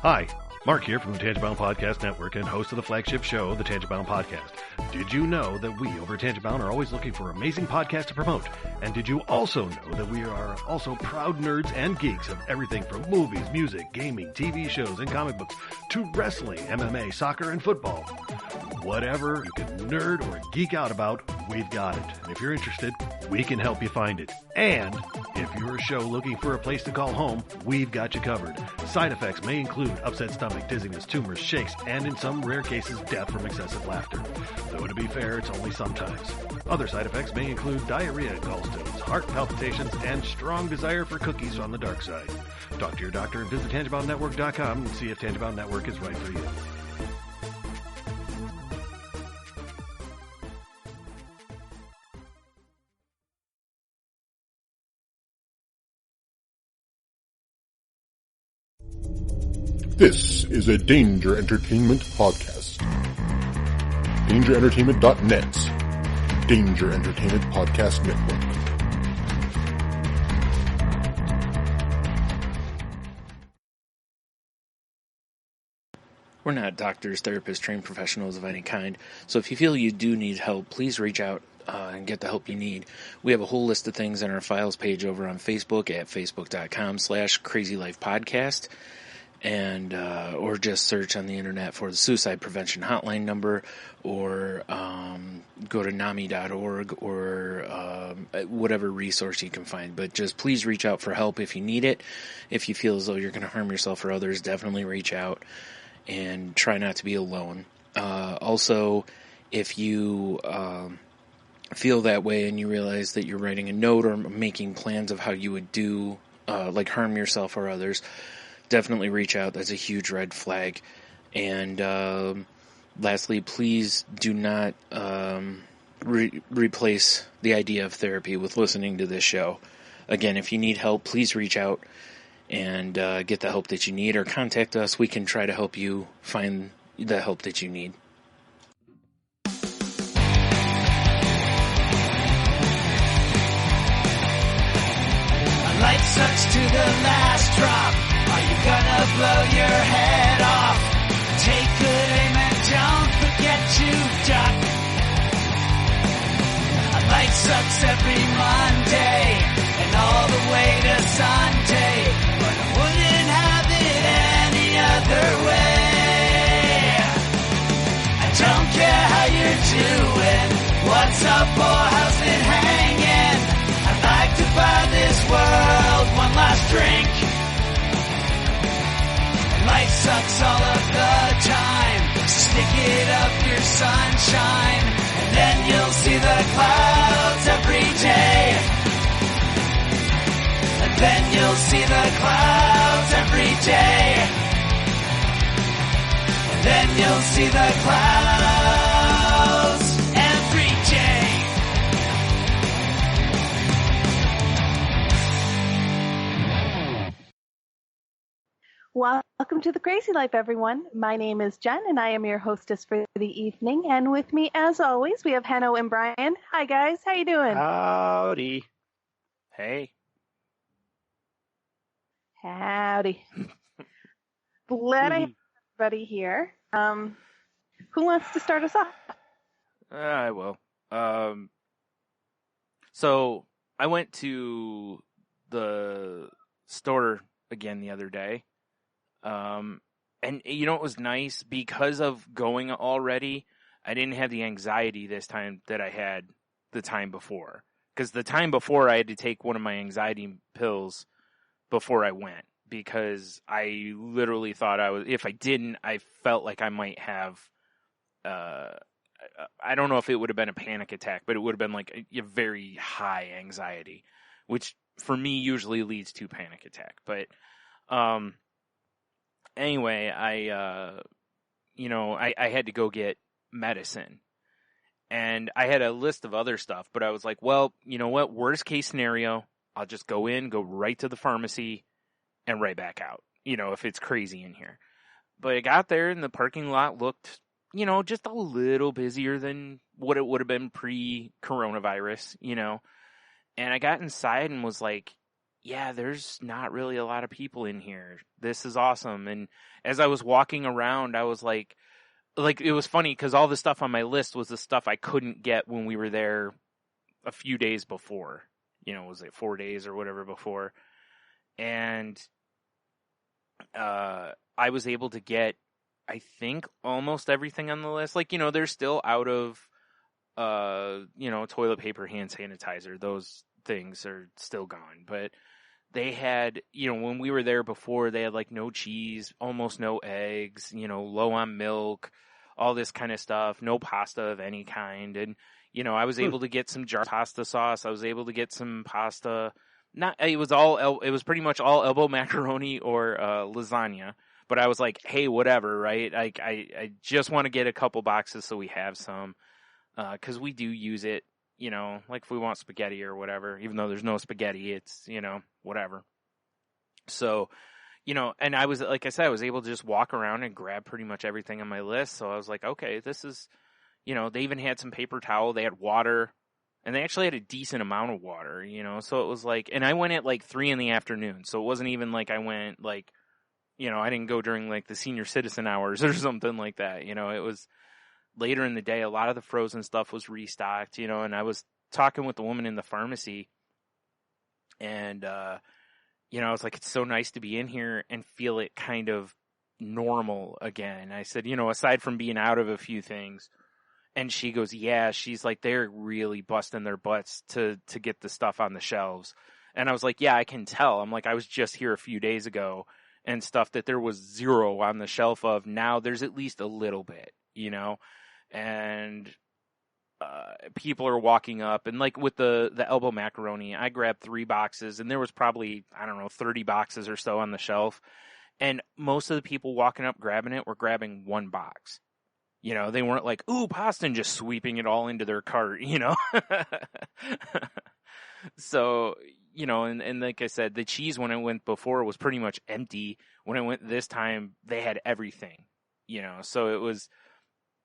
Hi, Mark here from the Tangent-Bound Podcast Network and host of the flagship show, the Tangent-Bound Podcast. Did you know that we over at Tangent-Bound are always looking for amazing podcasts to promote? And did you also know that we are also proud nerds and geeks of everything from movies, music, gaming, TV shows, and comic books to wrestling, MMA, soccer, and football? Whatever you can nerd or geek out about, we've got it. And if you're interested, we can help you find it. And if you're a show looking for a place to call home, we've got you covered. Side effects may include upset stomach, dizziness, tumors, shakes, and in some rare cases, death from excessive laughter. Though to be fair, it's only sometimes. Other side effects may include diarrhea, gallstones, heart palpitations, and strong desire for cookies on the dark side. Talk to your doctor and visit TangentBoundNetwork.com and see if Tangent-Bound Network is right for you. This is a Danger Entertainment podcast. DangerEntertainment.net. Danger Entertainment Podcast Network. We're not doctors, therapists, trained professionals of any kind, so if you feel you do need help, please reach out and get the help you need. We have a whole list of things on our files page over on Facebook at facebook.com/crazylifepodcast. And or just search on the internet for the suicide prevention hotline number, or go to NAMI.org, or whatever resource you can find. But just please reach out for help if you need it. If you feel as though you're going to harm yourself or others, definitely reach out and try not to be alone. Also, if you feel that way and you realize that you're writing a note or making plans of how you would do, like harm yourself or others, definitely reach out. That's a huge red flag. And lastly, please do not replace the idea of therapy with listening to this show. Again, if you need help, please reach out and get the help that you need, or contact us. We can try to help you find the help that you need. Life sucks to the last drop. Are you gonna blow your head off? Take good aim and don't forget to duck. Life sucks every Monday and all the way to Sunday, but I wouldn't have it any other way. I don't care how you're doing, what's up or how's it hanging. I'd like to buy this world one last drink. Life sucks all of the time. Stick it up your sunshine, and then you'll see the clouds every day. And then you'll see the clouds every day. And then you'll see the clouds every day. Welcome to The Crazy Life, everyone. My name is Jen, and I am your hostess for the evening. And with me, as always, we have Hanno and Brian. Hi, guys. How you doing? Howdy. Hey. Howdy. Glad I have everybody here. Who wants to start us off? I will. So I went to the store again the other day. And you know, it was nice because of going already. I didn't have the anxiety this time that I had the time before. Because the time before I had to take one of my anxiety pills before I went. Because I literally thought if I didn't, I felt like I might have, I don't know if it would have been a panic attack, but it would have been like a very high anxiety, which for me usually leads to panic attack. But, anyway, I had to go get medicine, and I had a list of other stuff, but I was like, well, you know what? Worst case scenario, I'll just go right to the pharmacy and right back out, you know, if it's crazy in here. But I got there and the parking lot looked, you know, just a little busier than what it would have been pre-coronavirus, you know, and I got inside and was like, yeah, there's not really a lot of people in here. This is awesome. And as I was walking around, I was like, it was funny because all the stuff on my list was the stuff I couldn't get when we were there a few days before. Was it 4 days or whatever before? And I was able to get, I think, almost everything on the list. They're still out of, toilet paper, hand sanitizer. Those things are still gone. But they had, when we were there before, they had no cheese, almost no eggs, low on milk, all this kind of stuff, no pasta of any kind. And, I was able to get some jar pasta sauce. I was able to get some pasta. It was pretty much all elbow macaroni or lasagna. But I was like, hey, whatever, right? I just want to get a couple boxes so we have some, because we do use it, if we want spaghetti or whatever, even though there's no spaghetti, it's, whatever. So, and I was, like I said, I was able to just walk around and grab pretty much everything on my list. So I was like, okay, this is, they even had some paper towel, they had water, and they actually had a decent amount of water, so it was and I went at 3 p.m, so it wasn't even I went I didn't go during the senior citizen hours or something like that, it was later in the day. A lot of the frozen stuff was restocked, and I was talking with the woman in the pharmacy, and, I was like, it's so nice to be in here and feel it kind of normal again. I said, aside from being out of a few things. And she goes, yeah, she's like, they're really busting their butts to get the stuff on the shelves. And I was like, yeah, I can tell. I'm like, I was just here a few days ago, and stuff that there was zero on the shelf of, now there's at least a little bit, and people are walking up. And with the elbow macaroni, I grabbed 3 boxes, and there was probably, 30 boxes or so on the shelf. And most of the people walking up grabbing it were grabbing 1 box. They weren't like, ooh, pasta, and just sweeping it all into their cart, So, and like I said, the cheese when I went before was pretty much empty. When I went this time, they had everything, so it was,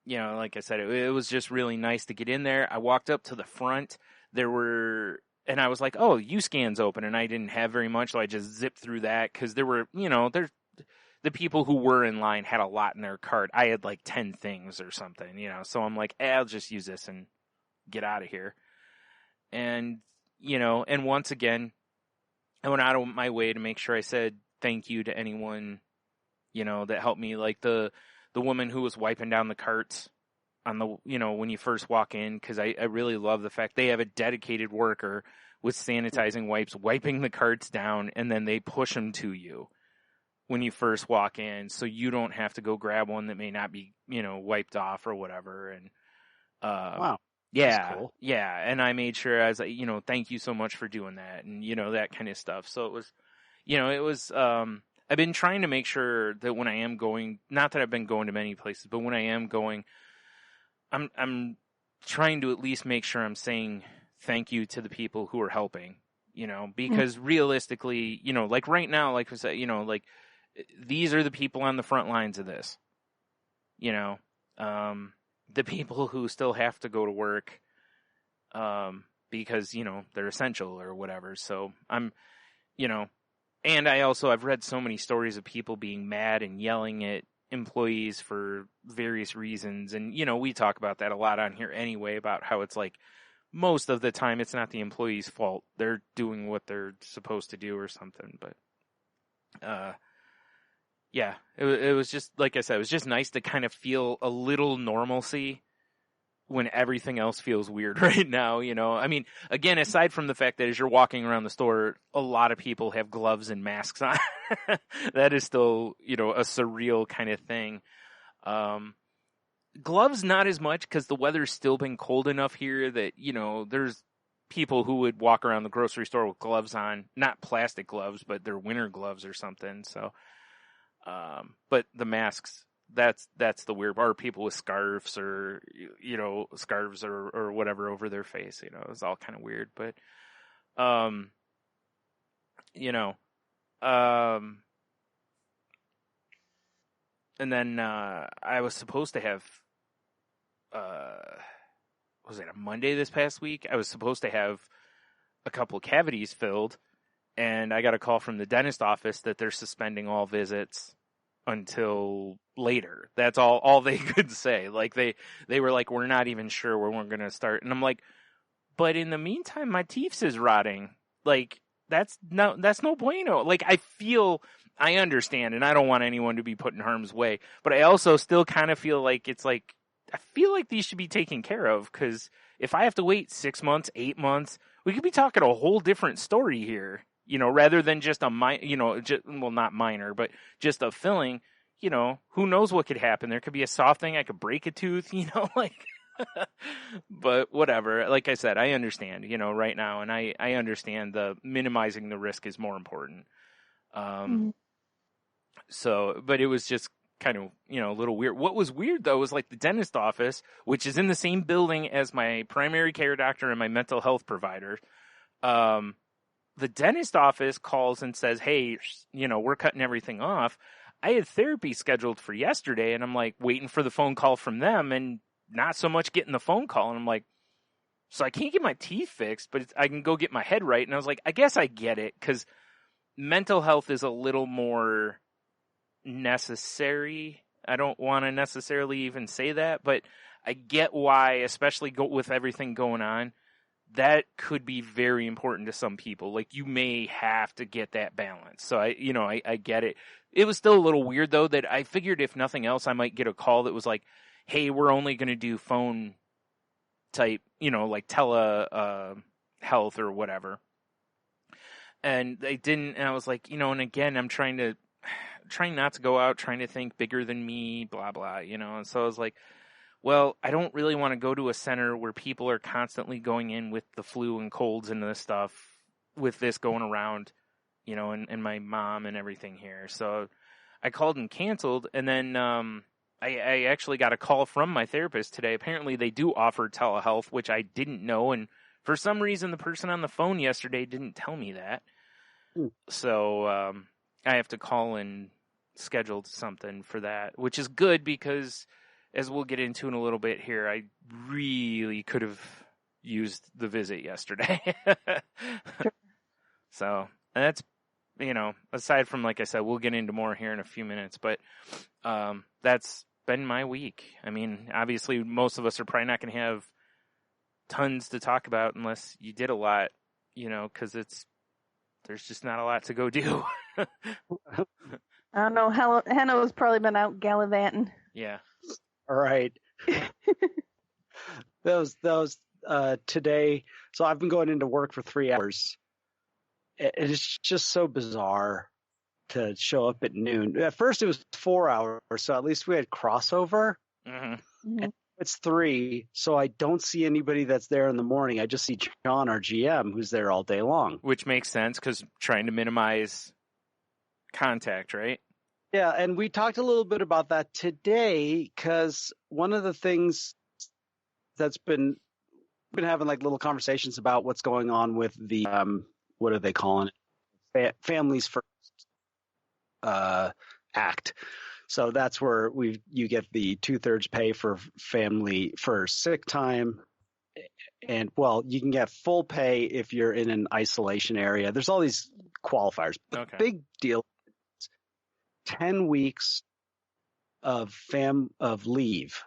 like I said, it was just really nice to get in there. I walked up to the front, and I was like, oh, U-Scan's open, and I didn't have very much, so I just zipped through that, because there were, the people who were in line had a lot in their cart. I had 10 things or something, so I'm like, I'll just use this and get out of here. And, and once again, I went out of my way to make sure I said thank you to anyone, that helped me, the woman who was wiping down the carts on the, when you first walk in, because I really love the fact they have a dedicated worker with sanitizing wipes, wiping the carts down, and then they push them to you when you first walk in, so you don't have to go grab one that may not be, wiped off or whatever. And, wow. Yeah. Cool. Yeah. And I made sure I was like, thank you so much for doing that. And, that kind of stuff. So it was, I've been trying to make sure that when I am going, not that I've been going to many places, but when I am going, I'm trying to at least make sure I'm saying thank you to the people who are helping, because realistically, right now, like I said, these are the people on the front lines of this, the people who still have to go to work, because, they're essential or whatever. So I'm, and I've read so many stories of people being mad and yelling at employees for various reasons. And, we talk about that a lot on here anyway, about how it's most of the time it's not the employee's fault. They're doing what they're supposed to do or something. But, yeah, it was just, like I said, it was just nice to kind of feel a little normalcy when everything else feels weird right now, I mean, again, aside from the fact that as you're walking around the store, a lot of people have gloves and masks on. That is still, a surreal kind of thing. Gloves, not as much, because the weather's still been cold enough here that, there's people who would walk around the grocery store with gloves on, not plastic gloves, but they're winter gloves or something. So, but the masks, that's the weird part. Or people with scarves or, scarves or whatever over their face, it's all kind of weird. But, and then, I was supposed to have, was it a Monday this past week? I was supposed to have a couple cavities filled, and I got a call from the dentist office that they're suspending all visits until later. That's all they could say. Like they were like, we're not even sure when we're going to start. And I'm like, but in the meantime, my teeth is rotting. Like that's no bueno. Like I understand, and I don't want anyone to be put in harm's way, but I also still kind of feel like I feel like these should be taken care of, because if I have to wait 6 months, 8 months, we could be talking a whole different story here, rather than just not minor, but just a filling, who knows what could happen. There could be a soft thing. I could break a tooth, but whatever. Like I said, I understand, right now, and I understand the minimizing the risk is more important. So, but it was just kind of, a little weird. What was weird though was like the dentist office, which is in the same building as my primary care doctor and my mental health provider. The dentist office calls and says, hey, we're cutting everything off. I had therapy scheduled for yesterday, and I'm like waiting for the phone call from them and not so much getting the phone call. And I'm like, so I can't get my teeth fixed, but I can go get my head right. And I was like, I guess I get it, because mental health is a little more necessary. I don't want to necessarily even say that, but I get why, especially with everything going on, that could be very important to some people. Like, you may have to get that balance. So I get it. It was still a little weird though, that I figured if nothing else, I might get a call that was like, hey, we're only going to do phone type, like tele health or whatever. And they didn't, and I was like, and again, I'm trying not to go out, trying to think bigger than me, blah, blah, And so I was like, well, I don't really want to go to a center where people are constantly going in with the flu and colds and this stuff, with this going around, and my mom and everything here. So I called and canceled. And then I actually got a call from my therapist today. Apparently they do offer telehealth, which I didn't know. And for some reason, the person on the phone yesterday didn't tell me that. So I have to call and schedule something for that, which is good, because as we'll get into in a little bit here, I really could have used the visit yesterday. So that's, aside from, like I said, we'll get into more here in a few minutes, but that's been my week. I mean, obviously most of us are probably not going to have tons to talk about unless you did a lot, because there's just not a lot to go do. I don't know. Henno's probably been out gallivanting. Yeah. All right. That was today. So I've been going into work for 3 hours. It's just so bizarre to show up at noon. At first it was 4 hours, so at least we had crossover. Mm-hmm. And it's 3, so I don't see anybody that's there in the morning. I just see John, our GM, who's there all day long. Which makes sense, because trying to minimize contact, right? Yeah, and we talked a little bit about that today, because one of the things that's been having like little conversations about what's going on with the what are they calling it? Families First Act. So that's where you get the 2/3 pay for family for sick time, and you can get full pay if you're in an isolation area. There's all these qualifiers. But the big deal, 10 weeks of leave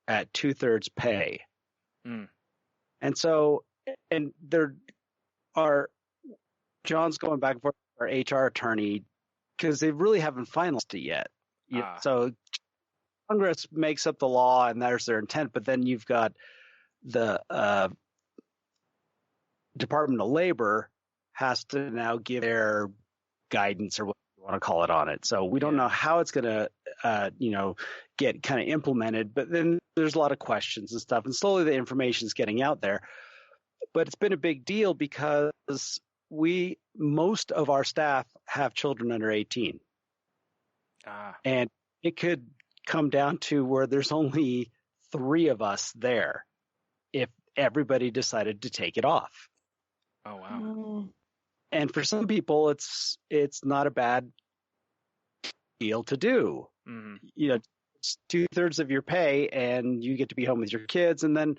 at 2/3 pay. And so, and there are, John's going back and forth with our HR attorney, because they really haven't finalized it yet. So Congress makes up the law and there's their intent, but then you've got the Department of Labor has to now give their guidance, or what you want to call it, on it. So we don't know how it's going to, get kind of implemented, but then there's a lot of questions and stuff, and slowly the information is getting out there. But it's been a big deal because most of our staff have children under 18. And it could come down to where there's only 3 of us there if everybody decided to take it off. Oh, wow. And for some people, it's not a bad deal to do. Mm-hmm. It's 2/3 of your pay and you get to be home with your kids. And then,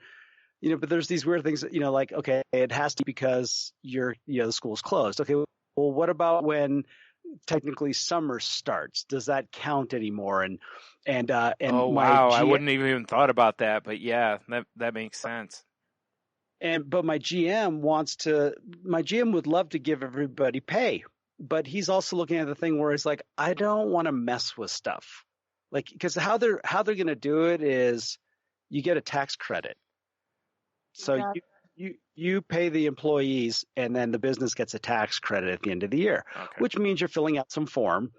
but there's these weird things that, like, okay, it has to be because the school's closed. Okay, well, what about when technically summer starts? Does that count anymore? And oh my wow, I GM wouldn't even thought about that, but yeah, that makes sense. but my GM would love to give everybody pay, but he's also looking at the thing where it's like, I don't want to mess with stuff. Like, because how they're going to do it is you get a tax credit. So Yeah. you pay the employees, and then the business gets a tax credit at the end of the year, Okay. which means you're filling out some form.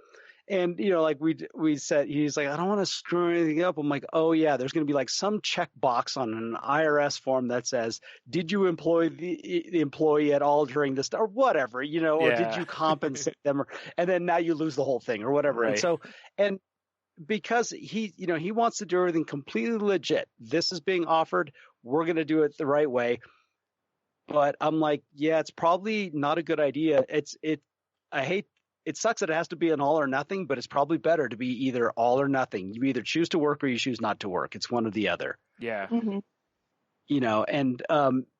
And, like we said, he's like, I don't want to screw anything up. I'm like, oh yeah, there's going to be like some checkbox on an IRS form that says, did you employ the employee at all during this, or whatever, or Yeah. did you compensate them? And then now you lose the whole thing or whatever. Right. And so, and because he wants to do everything completely legit. This is being offered. We're going to do it the right way. But I'm like, yeah, it's probably not a good idea. It sucks that it has to be an all or nothing, but it's probably better to be either all or nothing. You either choose to work or you choose not to work. It's one or the other. Yeah. Mhm. And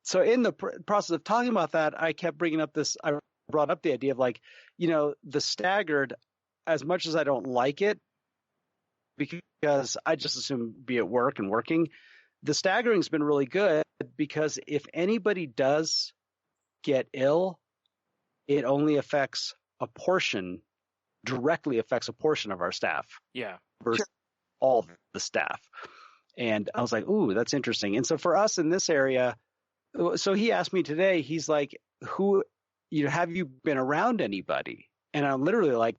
so in the process of talking about that, I kept bringing up I brought up the idea of like, the staggered, as much as I don't like it, because I just assume be at work and working, the staggering's been really good because if anybody does get ill, it only directly affects a portion of our staff Yeah. versus all the staff. And I was like, ooh, that's interesting. And so for us in this area, so he asked me today, he's like, have you been around anybody? And I'm literally like,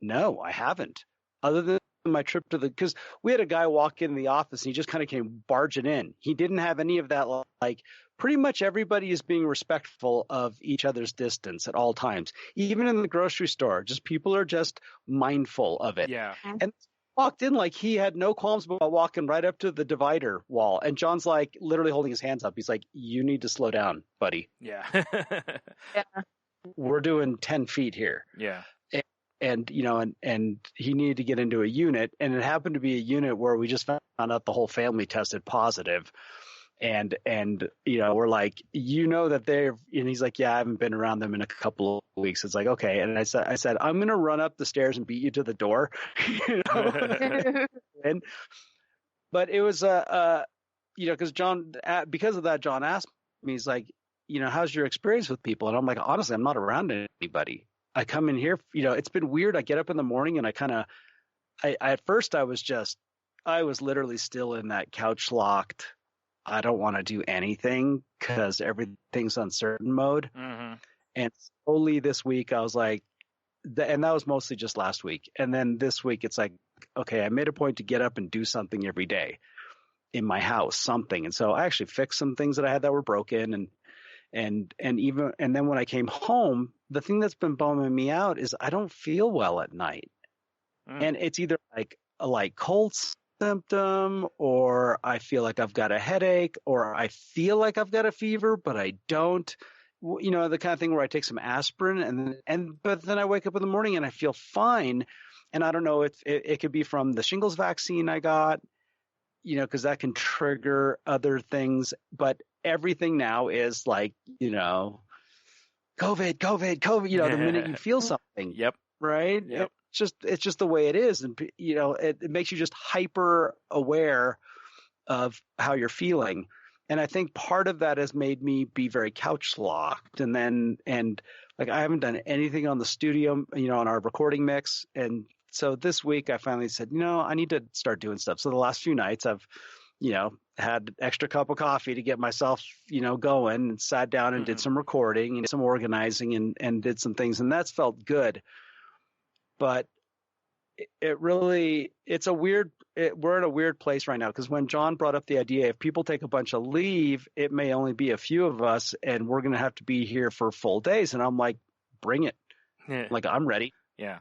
no, I haven't. Other than my trip because we had a guy walk in the office and he just kind of came barging in. He didn't have any of that. Like pretty much everybody is being respectful of each other's distance at all times, even in the grocery store. Just people are just mindful of it. Yeah. And walked in like he had no qualms about walking right up to the divider wall. And John's like literally holding his hands up. He's like, you need to slow down, buddy. Yeah. We're doing 10 feet here. Yeah. And and he needed to get into a unit, and it happened to be a unit where we just found out the whole family tested positive, and we're like, that they're, and he's like, yeah, I haven't been around them in a couple of weeks. It's like, okay. And I said I'm gonna run up the stairs and beat you to the door. But it was because because of that, John asked me, he's like, how's your experience with people? And I'm like, honestly, I'm not around anybody. I come in here, it's been weird. I get up in the morning and at first I was literally still in that couch locked. I don't want to do anything because everything's uncertain mode. Mm-hmm. And slowly this week I was like, and that was mostly just last week. And then this week it's like, okay, I made a point to get up and do something every day in my house, something. And so I actually fixed some things that I had that were broken and then when I came home, the thing that's been bumming me out is I don't feel well at night. And it's either like a cold symptom, or I feel like I've got a headache, or I feel like I've got a fever, but I don't. The kind of thing where I take some aspirin but then I wake up in the morning and I feel fine. And I don't know if it could be from the shingles vaccine I got, because that can trigger other things. But everything now is like, COVID, the minute you feel something. Yep. Right. Yep. It's just the way it is. And, it makes you just hyper aware of how you're feeling. And I think part of that has made me be very couch locked. And I haven't done anything on the studio, on our recording mix. And so this week I finally said, I need to start doing stuff. So the last few nights I've, had an extra cup of coffee to get myself, going, and sat down and did some recording and some organizing and did some things. And that's felt good. But we're in a weird place right now, because when John brought up the idea, if people take a bunch of leave, it may only be a few of us and we're going to have to be here for full days. And I'm like, bring it. Like, I'm ready. Yeah.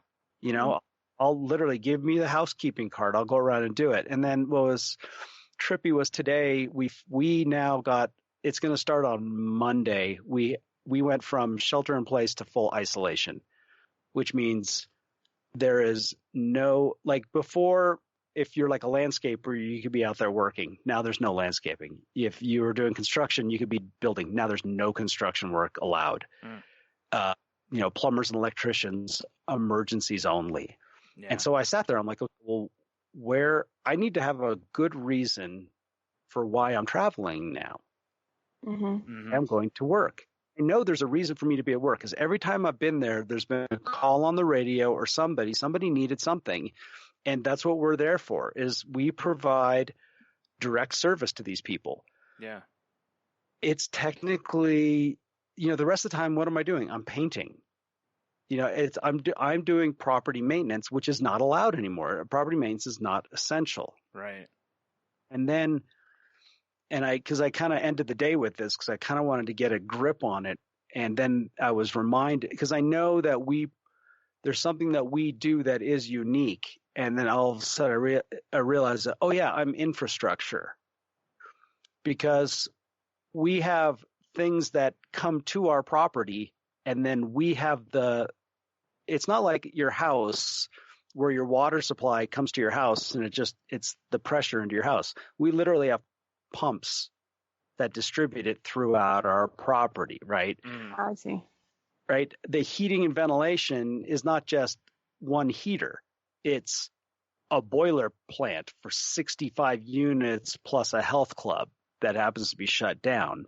I'll literally give me the housekeeping card. I'll go around and do it. And then what was trippy was today we now got, it's going to start on Monday. We went from shelter in place to full isolation, which means there is no, like before, if you're like a landscaper, you could be out there working. Now there's no landscaping. If you were doing construction, you could be building. Now there's no construction work allowed. plumbers and electricians, emergencies only. Yeah. And so I sat there. I'm like, okay, well, I need to have a good reason for why I'm traveling now. Mhm. I'm going to work. I know there's a reason for me to be at work because every time I've been there, there's been a call on the radio or somebody needed something. And that's what we're there for, is we provide direct service to these people. Yeah. It's technically, the rest of the time, what am I doing? I'm painting. I'm doing property maintenance, which is not allowed anymore. Property maintenance is not essential. Right. And then, because I kind of ended the day with this, because I kind of wanted to get a grip on it. And then I was reminded, because I know that there's something that we do that is unique. And then all of a sudden I realized that, oh yeah, I'm infrastructure. Because we have things that come to our property, and then we have it's not like your house where your water supply comes to your house and it's the pressure into your house. We literally have pumps that distribute it throughout our property, right? I see. Right. The heating and ventilation is not just one heater. It's a boiler plant for 65 units plus a health club that happens to be shut down.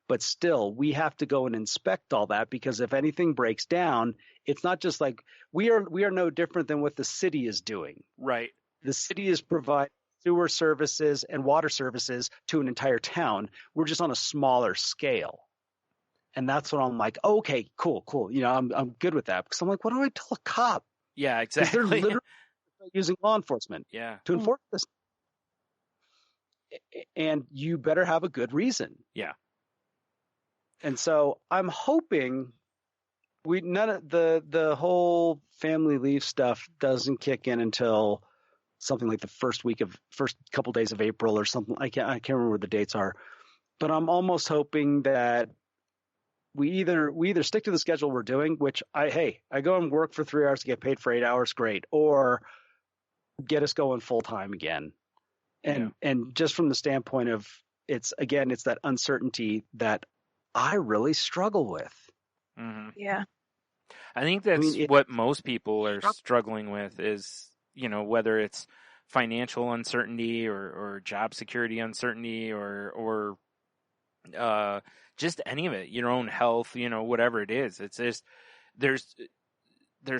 But still, we have to go and inspect all that, because if anything breaks down, it's not just like we are no different than what the city is doing. Right. The city is providing sewer services and water services to an entire town. We're just on a smaller scale. And that's what I'm like, okay, cool. I'm good with that, because I'm like, what do I tell a cop? Yeah, 'Cause exactly. they're literally using law enforcement Yeah. to enforce this. And you better have a good reason. Yeah. And so I'm hoping none of the whole family leave stuff doesn't kick in until something like the first couple days of April or something. I can't remember what the dates are, but I'm almost hoping that we either stick to the schedule we're doing, which I go and work for 3 hours to get paid for 8 hours, great, or get us going full time again. And just from the standpoint of it's that uncertainty that I really struggle with. Mm-hmm. Yeah. I think that's what most people are struggling with is, whether it's financial uncertainty or job security uncertainty or just any of it, your own health, whatever it is. It's just there's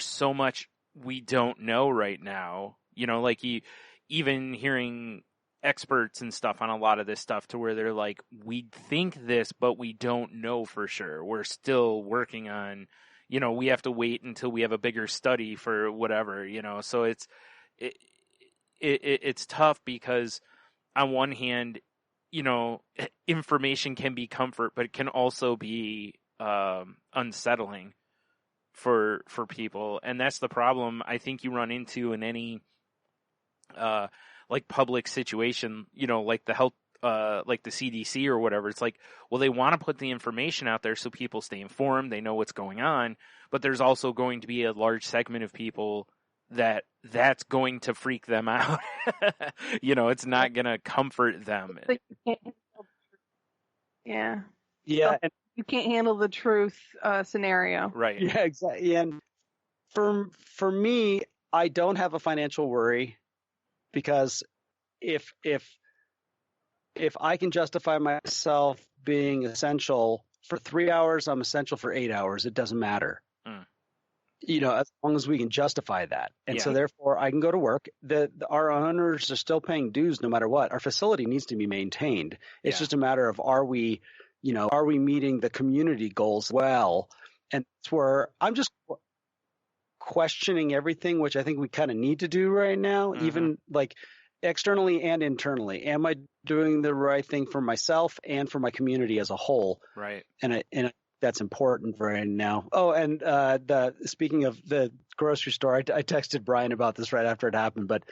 so much we don't know right now, like even hearing experts and stuff on a lot of this stuff to where they're like, we think this, but we don't know for sure. We're still working on, we have to wait until we have a bigger study for whatever, so it's tough because on one hand, information can be comfort, but it can also be unsettling for people. And that's the problem I think you run into in any like public situation, like the health, like the CDC or whatever. It's like, well, they want to put the information out there so people stay informed, they know what's going on, but there's also going to be a large segment of people that's going to freak them out. It's not going to comfort them. Yeah. Yeah. So you can't handle the truth scenario. Right. Yeah, exactly. And for me, I don't have a financial worry, because if I can justify myself being essential for 3 hours, I'm essential for 8 hours. It doesn't matter. As long as we can justify that. And so therefore I can go to work. Our owners are still paying dues no matter what. Our facility needs to be maintained. It's just a matter of, are we meeting the community goals well? And that's where I'm just questioning everything, which I think we kind of need to do right now, even like externally and internally. Am I doing the right thing for myself and for my community as a whole? Right. And that's important right now. Oh, and speaking of the grocery store, I texted Brian about this right after it happened. But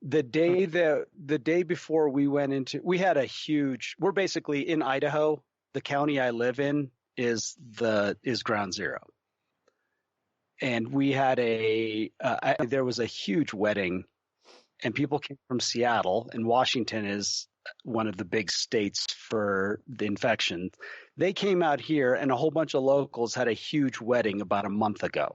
the day before we had a huge. We're basically in Idaho. The county I live in is ground zero, and we had there was a huge wedding, and people came from Seattle, and Washington is one of the big states for the infection. They came out here, and a whole bunch of locals had a huge wedding about a month ago.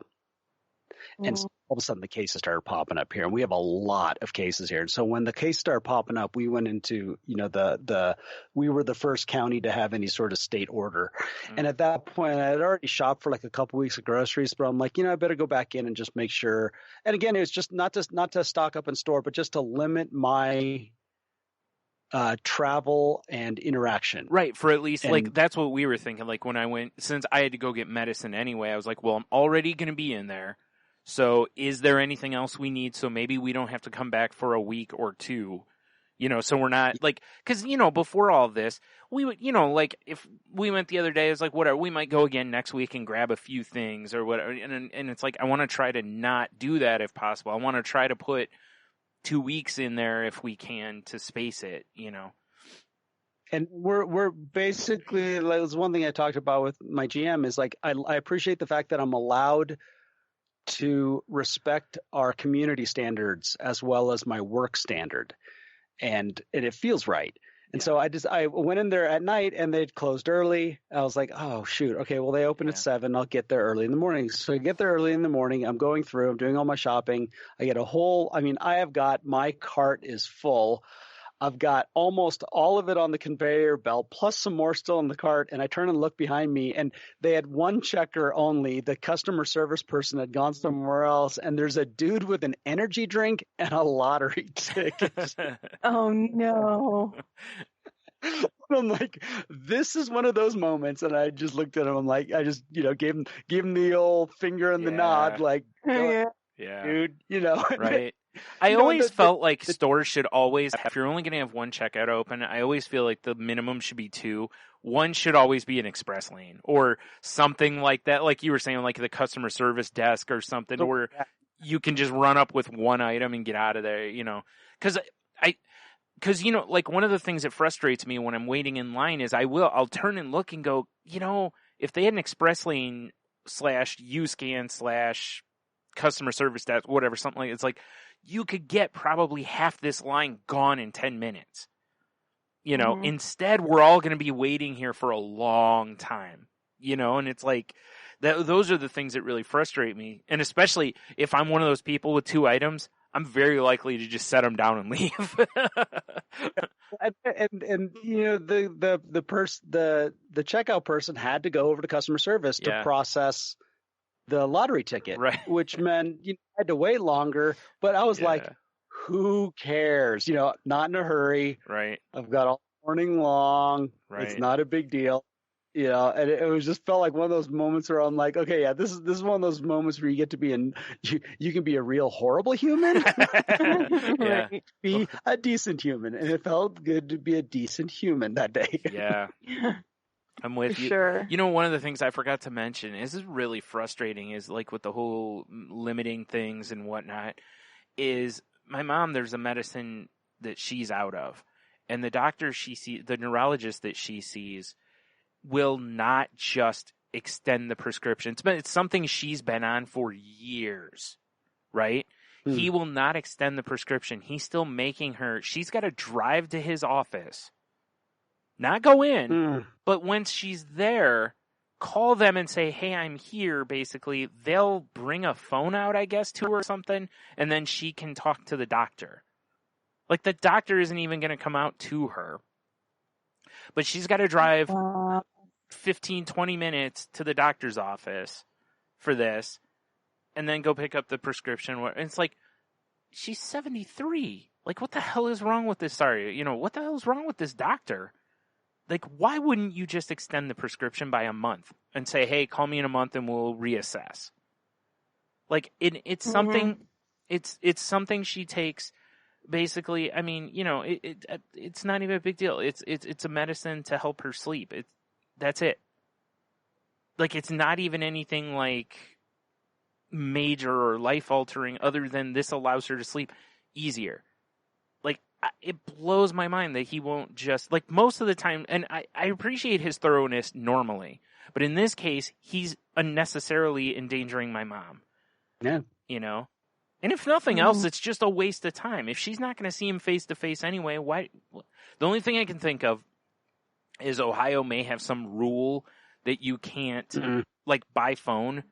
And so all of a sudden the cases started popping up here, and we have a lot of cases here. And so when the case started popping up, we went into, we were the first county to have any sort of state order. And at that point, I had already shopped for like a couple weeks of groceries, but I'm like, I better go back in and just make sure. And again, it was just not to stock up in store, but just to limit my travel and interaction. Right. For at least like, that's what we were thinking. Like when I went, since I had to go get medicine anyway, I was like, well, I'm already going to be in there. So is there anything else we need? So maybe we don't have to come back for a week or two, so we're not like, cause before all this, we would, like if we went the other day, it's like, whatever, we might go again next week and grab a few things or whatever. And it's like, I want to try to not do that if possible. I want to try to put 2 weeks in there if we can to space it, And we're basically, like, was one thing I talked about with my GM is like, I appreciate the fact that I'm allowed to respect our community standards as well as my work standard. And it feels right. And so I went in there at night and they'd closed early. I was like, oh shoot. Okay. Well, they open at 7. I'll get there early in the morning. So I get there early in the morning. I'm going through, I'm doing all my shopping. I get my cart is full. I've got almost all of it on the conveyor belt, plus some more still in the cart. And I turn and look behind me, and they had one checker only. The customer service person had gone somewhere else. And there's a dude with an energy drink and a lottery ticket. Oh, no. I'm like, this is one of those moments. And I just looked at him. I'm like, I just, gave him the old finger and the nod, like, dude, Right. I always felt like stores should always, if you're only going to have one checkout open, I always feel like the minimum should be 2. One should always be an express lane or something like that. Like you were saying, like the customer service desk or something where you can just run up with one item and get out of there, Cause like one of the things that frustrates me when I'm waiting in line is I'll turn and look and go, if they had an express lane /UScan / customer service desk, whatever, something like it's like, you could get probably half this line gone in 10 minutes. Instead, we're all going to be waiting here for a long time, and it's like, those are the things that really frustrate me. And especially if I'm one of those people with 2 items, I'm very likely to just set them down and leave. and the checkout person had to go over to customer service to process the lottery ticket, right? Which meant I had to wait longer. But I was like, who cares? Not in a hurry. Right. I've got all morning long. Right. It's not a big deal. And it was just felt like one of those moments where I'm like, okay, this is one of those moments where you get to be you can be a real horrible human, right? Be a decent human, and it felt good to be a decent human that day. Yeah. I'm with you. Sure. One of the things I forgot to mention is really frustrating is like with the whole limiting things and whatnot is my mom, there's a medicine that she's out of, and the doctor the neurologist that she sees will not just extend the prescription. It's something she's been on for years, right? He will not extend the prescription. He's still making her, she's got to drive to his office. Not go in, but once she's there, call them and say, hey, I'm here, basically. They'll bring a phone out, I guess, to her or something, and then she can talk to the doctor. Like, the doctor isn't even going to come out to her. But she's got to drive 15, 20 minutes to the doctor's office for this, and then go pick up the prescription. And it's like, she's 73. Like, what the hell is wrong with this? Sorry, what the hell is wrong with this doctor? Like, why wouldn't you just extend the prescription by a month and say, hey, call me in a month and we'll reassess? Like, it's something, it's something she takes, basically. I mean, it's not even a big deal. It's a medicine to help her sleep. That's it. Like, it's not even anything like major or life altering other than this allows her to sleep easier. Like, it blows my mind that he won't just, like, most of the time, and I appreciate his thoroughness normally, but in this case, he's unnecessarily endangering my mom. Yeah. And if nothing else, it's just a waste of time. If she's not going to see him face to face anyway, why? The only thing I can think of is Ohio may have some rule that you can't, like by phone,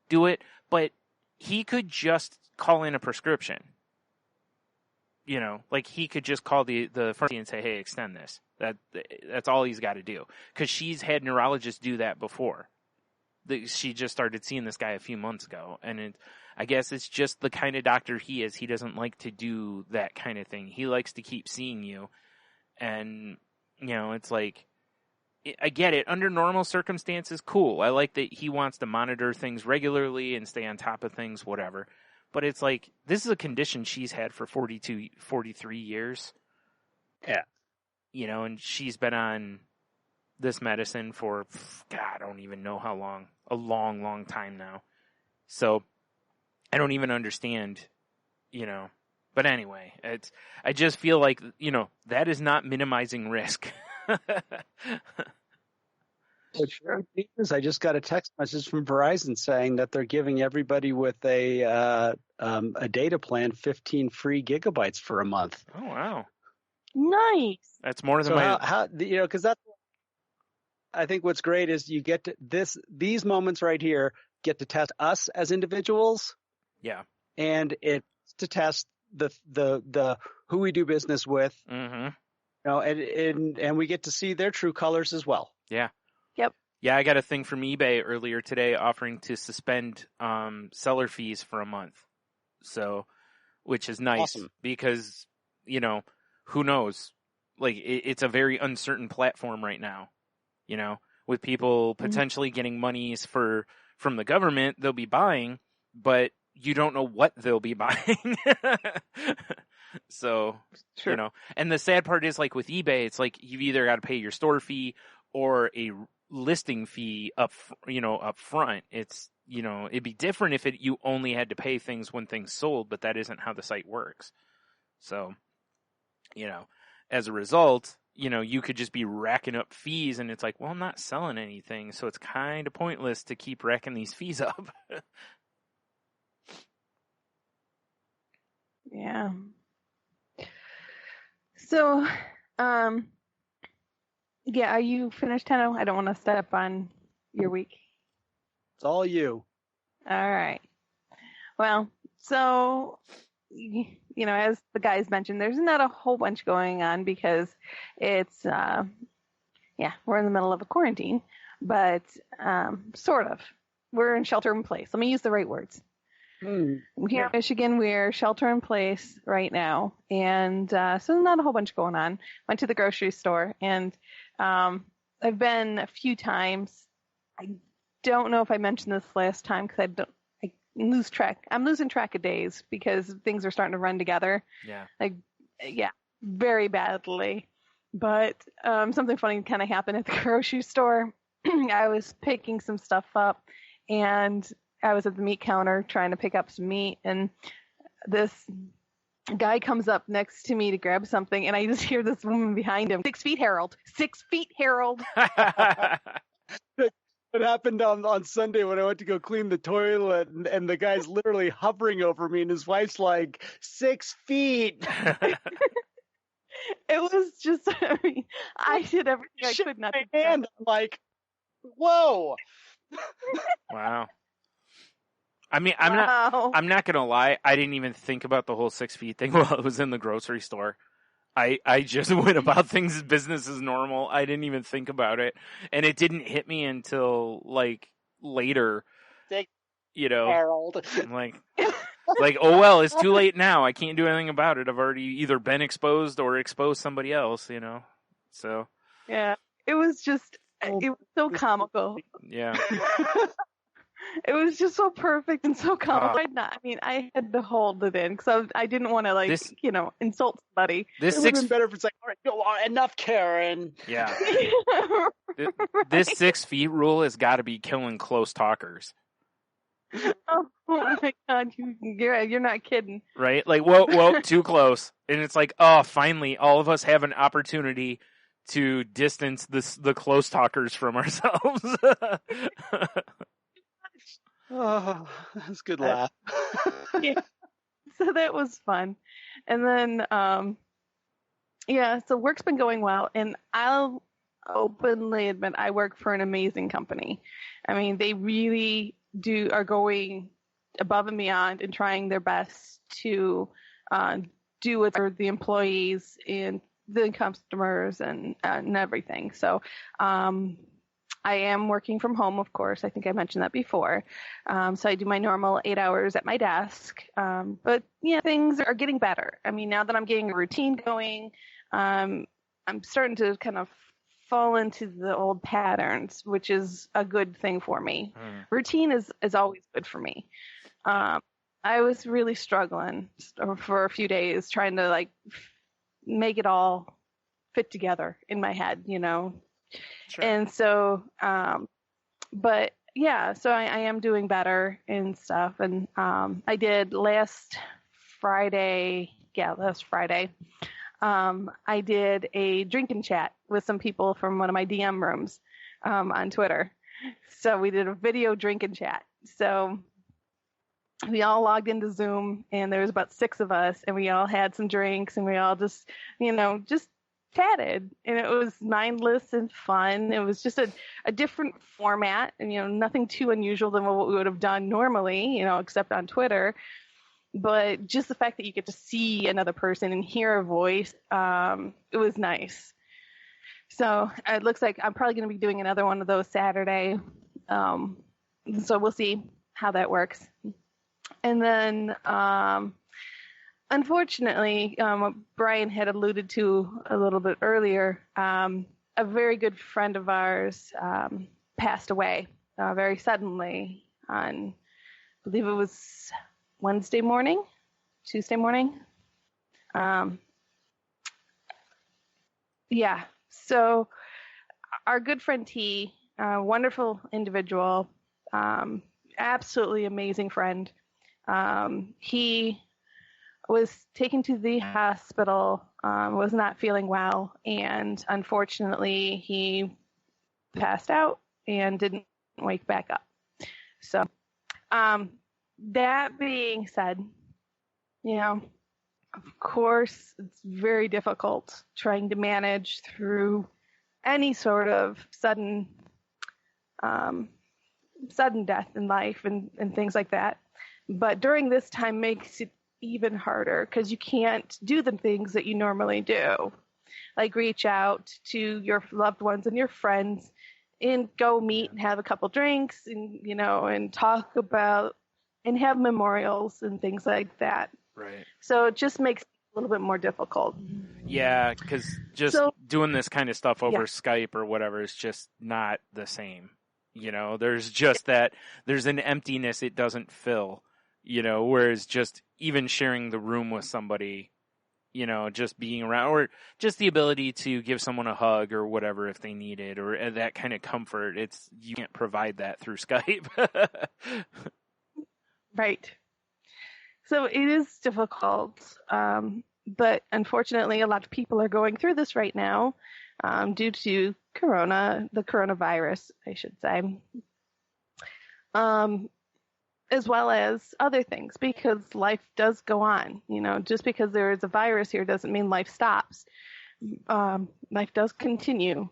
do it, but he could just call in a prescription. You know, like he could just call the pharmacy and say, "Hey, extend this." That's all he's got to do. Because she's had neurologists do that before. She just started seeing this guy a few months ago, and I guess it's just the kind of doctor he is. He doesn't like to do that kind of thing. He likes to keep seeing you, and you know, it's like, I get it. Under normal circumstances, cool. I like that he wants to monitor things regularly and stay on top of things, whatever. But it's like, this is a condition she's had for 43 years. Yeah. You know, and she's been on this medicine for, God, I don't even know how long. A long, long time now. So, I don't even understand, you know. But anyway, I just feel like, you know, that is not minimizing risk. I just got a text message from Verizon saying that they're giving everybody with a data plan 15 free gigabytes for a month. Oh, wow. Nice. That's more than how you know, because that's, I think what's great is you get to these moments right here get to test us as individuals. Yeah. And it's to test the who we do business with. Mm-hmm. You know, and we get to see their true colors as well. Yeah. Yep. Yeah, I got a thing from eBay earlier today offering to suspend seller fees for a month. So, which is nice because, you know, who knows? Like, it's a very uncertain platform right now, you know, with people potentially getting monies from the government, they'll be buying, but you don't know what they'll be buying. So, Sure. you know, and the sad part is, like, with eBay, it's like you've either got to pay your store fee or a listing fee up front. It's, you know, it'd be different if you only had to pay things when things sold, but that isn't how the site works. So, you know, as a result, you know, you could just be racking up fees, and it's like, well, I'm not selling anything, so it's kind of pointless to keep racking these fees up. Yeah. So, yeah, are you finished, Tenno? I don't want to step on your week. It's all you. All right. Well, so, you know, as the guys mentioned, there's not a whole bunch going on because it's, we're in the middle of a quarantine, but sort of. We're in shelter in place. Let me use the right words. Here in Michigan, we're shelter in place right now, and so not a whole bunch going on. Went to the grocery store, and I've been a few times. I don't know if I mentioned this last time because I lose track. I'm losing track of days because things are starting to run together. Yeah. Very badly. But something funny kind of happened at the grocery store. I was picking some stuff up, and I was at the meat counter trying to pick up some meat, and this guy comes up next to me to grab something, and I just hear this woman behind him, 6 feet, Harold. 6 feet, Harold. It happened on Sunday when I went to go clean the toilet, and the guy's literally hovering over me, and his wife's like, 6 feet. It was just, I mean, I did everything I could not to. And I'm like, whoa. Wow. I mean, I'm not gonna lie. I didn't even think about the whole 6 feet thing while I was in the grocery store. I just went about things as business as normal. I didn't even think about it, and it didn't hit me until like later. You know, Harold. I'm like, oh well, it's too late now. I can't do anything about it. I've already either been exposed or exposed somebody else. You know, so yeah, it was just it was so comical. Yeah. It was just so perfect and so comical. I had to hold it in because I didn't want to insult somebody. It would have been better if it's like, all right, go on, enough, Karen. Yeah. This 6 feet rule has got to be killing close talkers. Oh my God, you're not kidding. Right? Like, whoa, too close. And it's like, oh, finally, all of us have an opportunity to distance the close talkers from ourselves. Oh, that's a good laugh. Yeah. that was fun. And then, yeah, so work's been going well, and I'll openly admit I work for an amazing company. I mean, they really are going above and beyond and trying their best to do it for the employees and the customers and everything. So I am working from home, of course. I think I mentioned that before. So I do my normal 8 hours at my desk. But yeah, things are getting better. I mean, now that I'm getting a routine going, I'm starting to kind of fall into the old patterns, which is a good thing for me. Routine is always good for me. I was really struggling for a few days trying to like make it all fit together in my head, you know. Sure. And so, but yeah, so I am doing better and stuff. And I did last Friday. I did a drinking chat with some people from one of my DM rooms on Twitter. So we did a video drinking chat. So we all logged into Zoom, and there was about 6 of us, and we all had some drinks, and we all just, just chatted, and it was mindless and fun. It was just a different format, and nothing too unusual than what we would have done normally, except on Twitter. But just the fact that you get to see another person and hear a voice, it was nice. So it looks like I'm probably going to be doing another one of those Saturday. So we'll see how that works. And then, unfortunately, what Brian had alluded to a little bit earlier, a very good friend of ours passed away very suddenly on, I believe it was Tuesday morning. Yeah. So our good friend T, wonderful individual, absolutely amazing friend. He was taken to the hospital, was not feeling well, and unfortunately he passed out and didn't wake back up. So, that being said, of course, it's very difficult trying to manage through any sort of sudden death in life and things like that. But during this time makes it even harder because you can't do the things that you normally do, like reach out to your loved ones and your friends and go meet and have a couple drinks and, and talk about and have memorials and things like that. Right. So it just makes it a little bit more difficult. Yeah, because doing this kind of stuff over Skype or whatever is just not the same. There's just there's an emptiness it doesn't fill, whereas just even sharing the room with somebody, just being around, or just the ability to give someone a hug or whatever if they need it, or that kind of comfort, you can't provide that through Skype. Right. So it is difficult, but unfortunately a lot of people are going through this right now due to the coronavirus, I should say, as well as other things, because life does go on. Just because there is a virus here doesn't mean life stops. Life does continue.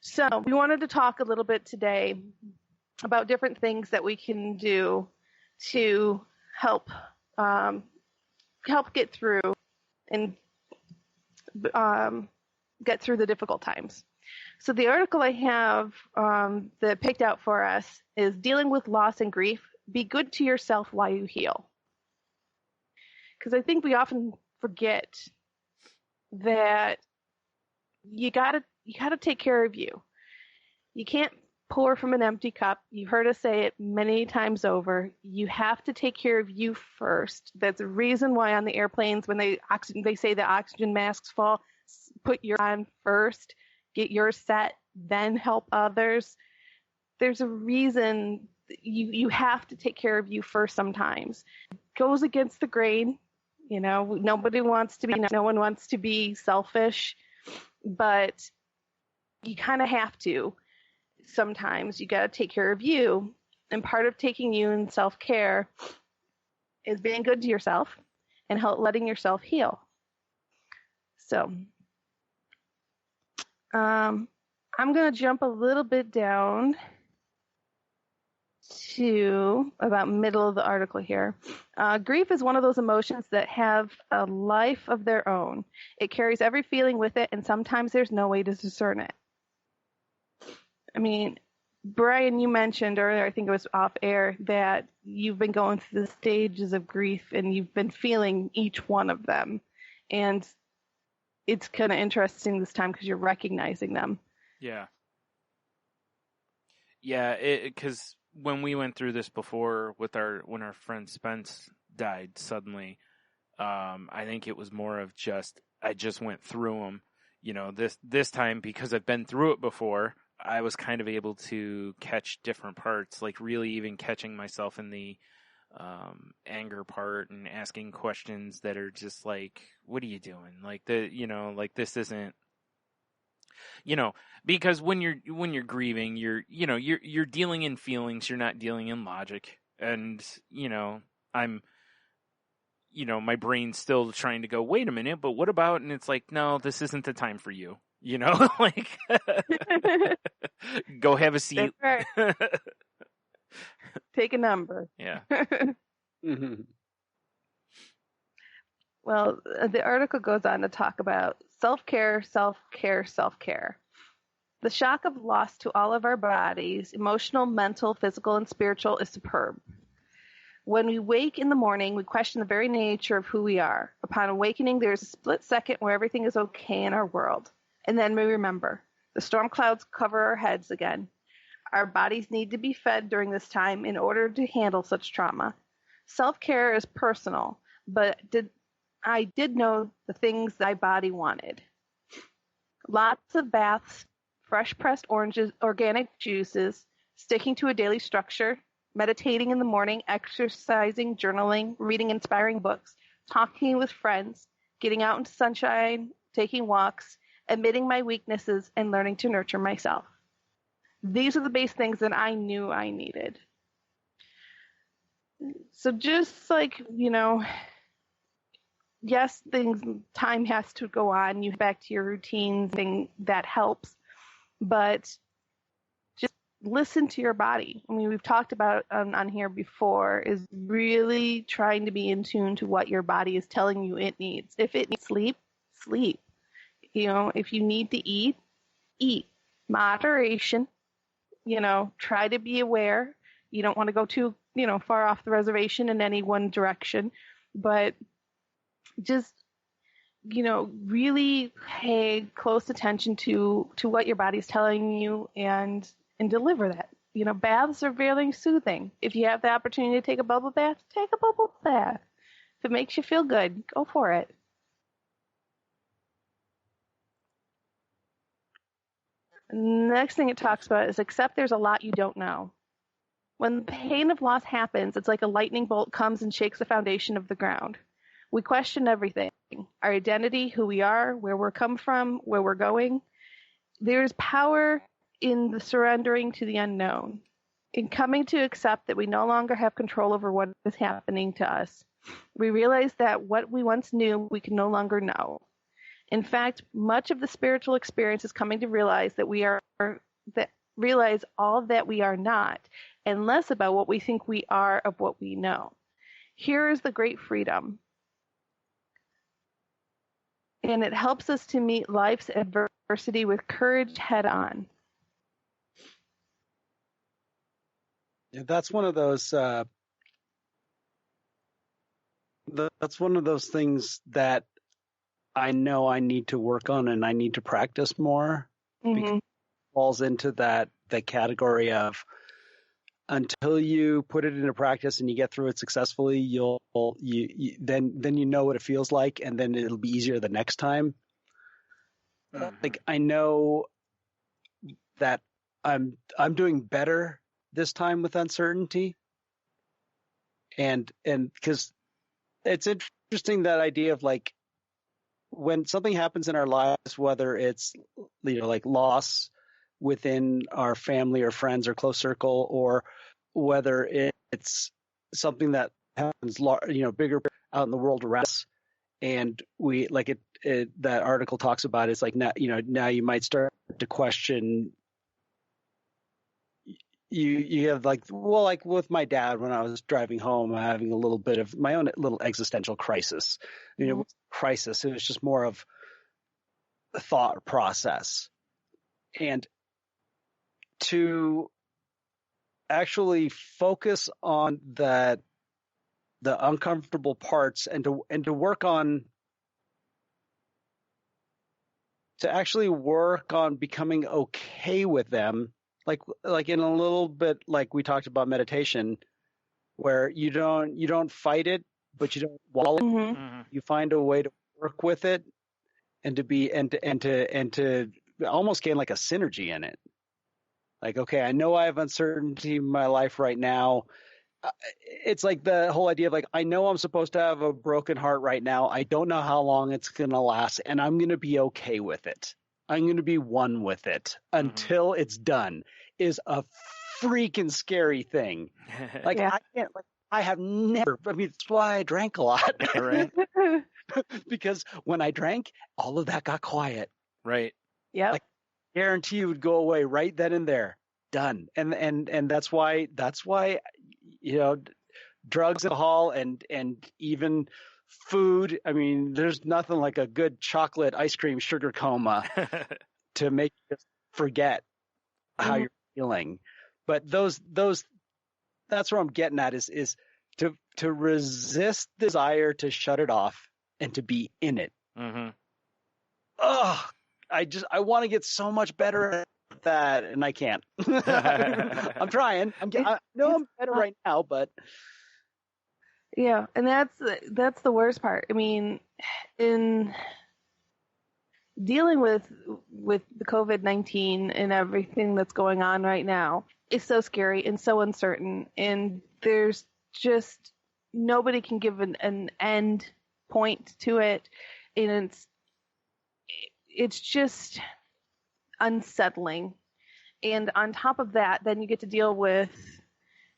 So we wanted to talk a little bit today about different things that we can do to help get through and get through the difficult times. So the article I have that picked out for us is Dealing with Loss and Grief. Be good to yourself while you heal. Because I think we often forget that you gotta take care of you. You can't pour from an empty cup. You've heard us say it many times over. You have to take care of you first. That's the reason why on the airplanes when they say the oxygen masks fall, put yours on first, get yours set, then help others. There's a reason you have to take care of you first sometimes. It goes against the grain. Nobody wants to be, no one wants to be selfish, but you kind of have to. Sometimes you got to take care of you, and part of taking you in self-care is being good to yourself and letting yourself heal. So I'm going to jump a little bit down to about middle of the article here. Grief is one of those emotions that have a life of their own. It carries every feeling with it, and sometimes there's no way to discern it. I mean, Brian, you mentioned earlier, I think it was off air, that you've been going through the stages of grief and you've been feeling each one of them. And it's kind of interesting this time because you're recognizing them. Yeah. Yeah, because when we went through this before with when our friend Spence died suddenly, I think it was more of I just went through them. You know, this time, because I've been through it before, I was kind of able to catch different parts, like really even catching myself in the anger part and asking questions that are just like, what are you doing? Like this isn't, because when you're grieving, you're dealing in feelings, you're not dealing in logic. And, my brain's still trying to go, wait a minute, but what about, and it's like, no, this isn't the time for you, like, go have a seat. That's right. Take a number. Yeah. Mm-hmm. Well, the article goes on to talk about self-care, self-care, self-care. The shock of loss to all of our bodies, emotional, mental, physical, and spiritual, is superb. When we wake in the morning, we question the very nature of who we are. Upon awakening, there's a split second where everything is okay in our world. And then we remember, the storm clouds cover our heads again. Our bodies need to be fed during this time in order to handle such trauma. Self-care is personal, but I did know the things my body wanted. Lots of baths, fresh pressed oranges, organic juices, sticking to a daily structure, meditating in the morning, exercising, journaling, reading inspiring books, talking with friends, getting out into sunshine, taking walks, admitting my weaknesses, and learning to nurture myself. These are the base things that I knew I needed. So just like, yes, time has to go on. You get back to your routine thing that helps, but just listen to your body. I mean, we've talked about on here before, is really trying to be in tune to what your body is telling you it needs. If it needs sleep, sleep. If you need to eat, eat. Moderation. Try to be aware. You don't want to go too, far off the reservation in any one direction, but just, really pay close attention to what your body's telling you and deliver that. Baths are very soothing. If you have the opportunity to take a bubble bath, take a bubble bath. If it makes you feel good, go for it. Next thing it talks about is accept there's a lot you don't know. When the pain of loss happens, it's like a lightning bolt comes and shakes the foundation of the ground. We question everything, our identity, who we are, where we're come from, where we're going. There's power in the surrendering to the unknown, in coming to accept that we no longer have control over what is happening to us. We realize that what we once knew, we can no longer know. In fact, much of the spiritual experience is coming to realize realize all that we are not, and less about what we think we are of what we know. Here is the great freedom. And it helps us to meet life's adversity with courage head on. Yeah, that's one of those. That's one of those things that I know I need to work on and I need to practice more. Mm-hmm. Because it falls into the category of, until you put it into practice and you get through it successfully, then you know what it feels like, and then it'll be easier the next time. Mm-hmm. Like, I know that I'm doing better this time with uncertainty, and because it's interesting, that idea of like, when something happens in our lives, whether it's like loss within our family or friends or close circle, or whether it's something that happens, bigger out in the world around us. And we like it that article talks about it's like now you might start to question. You have like with my dad when I was driving home, having a little bit of my own little existential crisis. Crisis. It was just more of a thought process, and to actually focus on the uncomfortable parts and to work on becoming okay with them. Like in a little bit, like we talked about meditation, where you don't fight it, but you don't wallow. Mm-hmm. You find a way to work with it, and to almost gain like a synergy in it. Like, okay, I know I have uncertainty in my life right now. It's like the whole idea of like, I know I'm supposed to have a broken heart right now. I don't know how long it's going to last, and I'm going to be okay with it. I'm going to be one with it until it's done is a freaking scary thing. Like, Yeah. I can't, like, I have never, I mean, that's why I drank a lot, right? Because when I drank, all of that got quiet. Right. Yep. Like, guarantee it would go away right then and there. Done. And that's why, drugs, alcohol, and even food. I mean, there's nothing like a good chocolate ice cream sugar coma to make you just forget how you're feeling. But those that's where I'm getting at is to resist the desire to shut it off and to be in it. Mm-hmm. Oh, I want to get so much better at that, and I can't. I'm trying. I'm better right now, but Yeah, and that's the worst part. I mean, in dealing with the COVID-19 and everything that's going on right now is so scary and so uncertain, and there's just nobody can give an end point to it, and it's just unsettling. And on top of that, then you get to deal with,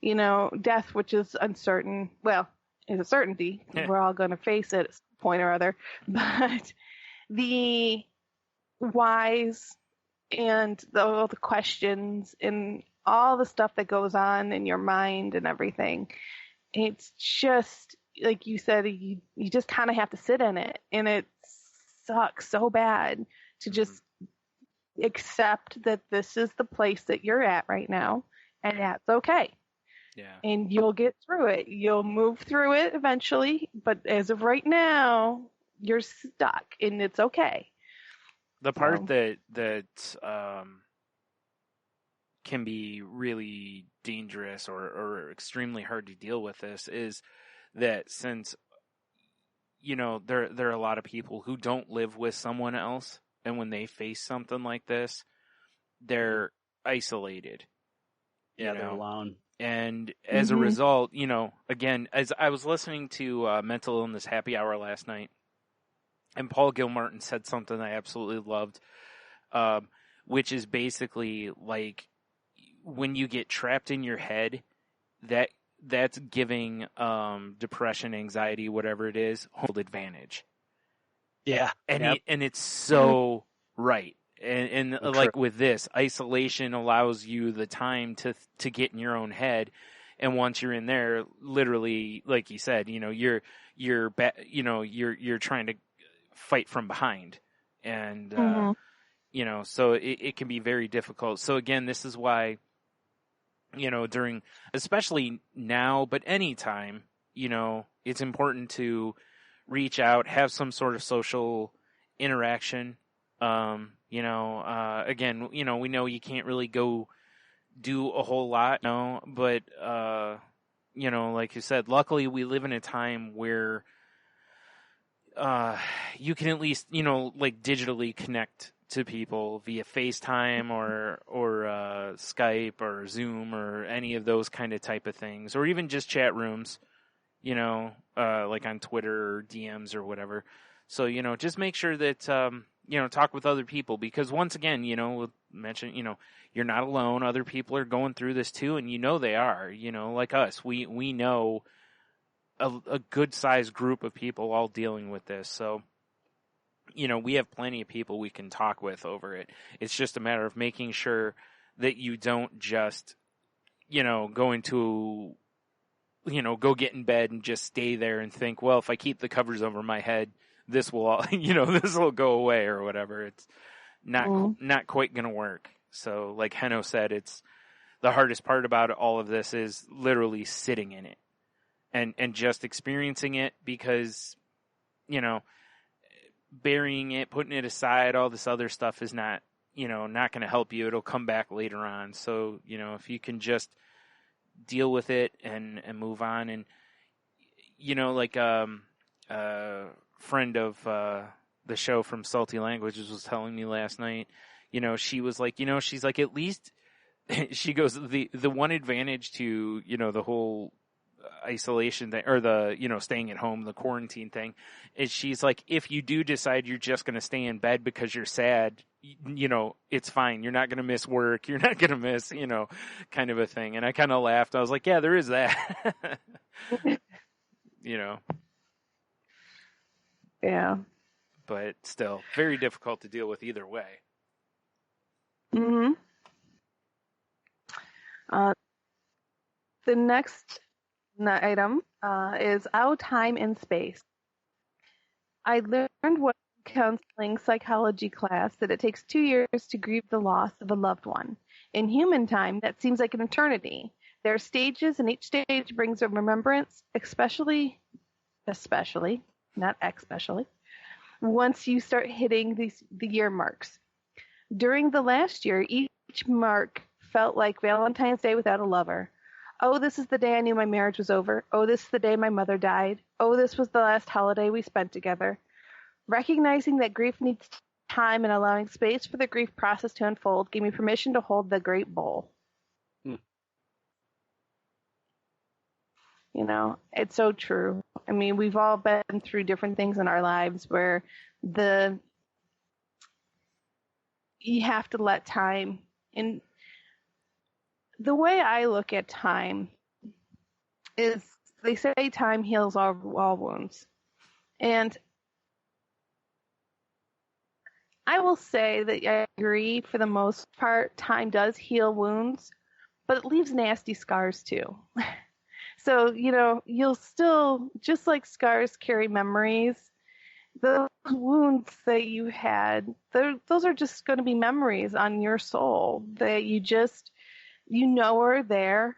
death, which is uncertain. Well, it's a certainty. We're all going to face it at some point or other. But the whys and all the questions and all the stuff that goes on in your mind and everything, it's just, like you said, you just kind of have to sit in it. And it sucks so bad to just accept that this is the place that you're at right now, and that's okay. Yeah. And you'll get through it. You'll move through it eventually, but as of right now, you're stuck, and it's okay. The part that can be really dangerous or extremely hard to deal with this is that since there are a lot of people who don't live with someone else, and when they face something like this, they're isolated. they're alone. And as a result, again, as I was listening to Mental Illness Happy Hour last night, and Paul Gilmartin said something I absolutely loved, which is basically like when you get trapped in your head, that's giving depression, anxiety, whatever it is, hold advantage. Yeah. And and it's so right. And like with this, isolation allows you the time to get in your own head, and once you're in there, literally, like you said, you're trying to fight from behind, and so it can be very difficult. So again, this is why, during, especially now, but anytime, it's important to reach out, have some sort of social interaction. Again, we know you can't really go do a whole lot, but, like you said, luckily we live in a time where, you can at least, like digitally connect to people via FaceTime or Skype or Zoom or any of those kind of type of things, or even just chat rooms, like on Twitter or DMs or whatever. So, just make sure that, talk with other people, because once again, we'll mention, you're not alone. Other people are going through this too, and they are, like us. We know a good sized group of people all dealing with this. So, we have plenty of people we can talk with over it. It's just a matter of making sure that you don't just, go into, go get in bed and just stay there and think, well, if I keep the covers over my head, this will all, this will go away or whatever. It's not quite going to work. So like Henno said, it's the hardest part about all of this is literally sitting in it and just experiencing it, because, burying it, putting it aside, all this other stuff is not going to help you. It'll come back later on. So, if you can just deal with it and move on. And, like a friend of the show from Salty Languages was telling me last night, she was like, she's like, at least she goes, the one advantage to, the whole isolation thing, or the, staying at home, the quarantine thing, is she's like, if you do decide you're just going to stay in bed because you're sad, it's fine. You're not going to miss work. You're not going to miss, kind of a thing. And I kind of laughed. I was like, yeah, there is that. Yeah. But still, very difficult to deal with either way. Mm-hmm. The next item is Our Time in Space. I learned what counseling psychology class that it takes 2 years to grieve the loss of a loved one. In human time, that seems like an eternity. There are stages, and each stage brings a remembrance, especially, not especially, once you start hitting the year marks. During the last year, each mark felt like Valentine's Day without a lover. Oh, this is the day I knew my marriage was over. Oh, this is the day my mother died. Oh, this was the last holiday we spent together. Recognizing that grief needs time and allowing space for the grief process to unfold gave me permission to hold the great bowl. It's so true. I mean, we've all been through different things in our lives where you have to let time. And the way I look at time is, they say time heals all wounds. And I will say that I agree, for the most part, time does heal wounds, but it leaves nasty scars too. So, you'll still, just like scars carry memories, the wounds that you had, those are just going to be memories on your soul that are there.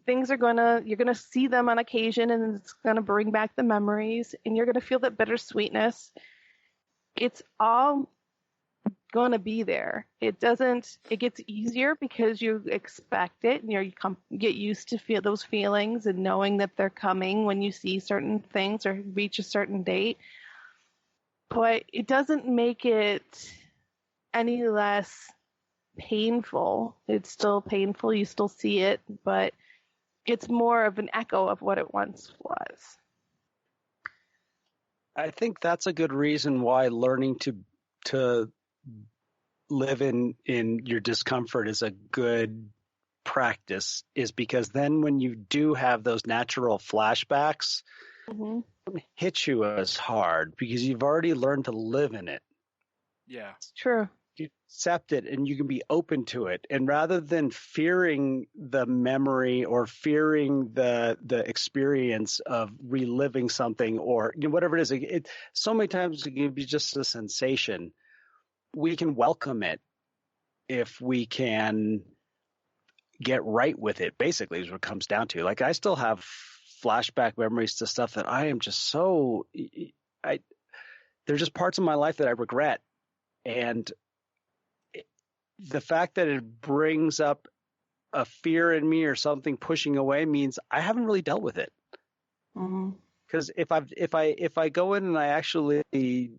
You're going to see them on occasion, and it's going to bring back the memories, and you're going to feel that bittersweetness. It's all going to be there. It gets easier because you expect it, and you get used to feel those feelings and knowing that they're coming when you see certain things or reach a certain date. But it doesn't make it any less painful. It's still painful. You still see it, but it's more of an echo of what it once was. I think that's a good reason why learning to live in your discomfort is a good practice, is because then when you do have those natural flashbacks, Mm-hmm. it don't hit you as hard because you've already learned to live in it. Yeah. It's true. You accept it and you can be open to it. And rather than fearing the memory or fearing the experience of reliving something, or whatever it is, so many times it can be just a sensation. We can welcome it if we can get right with it, basically, is what it comes down to. Like, I still have flashback memories to stuff that I am just they're just parts of my life that I regret. And the fact that it brings up a fear in me or something pushing away means I haven't really dealt with it. Mm-hmm. Because if I go in and I actually, do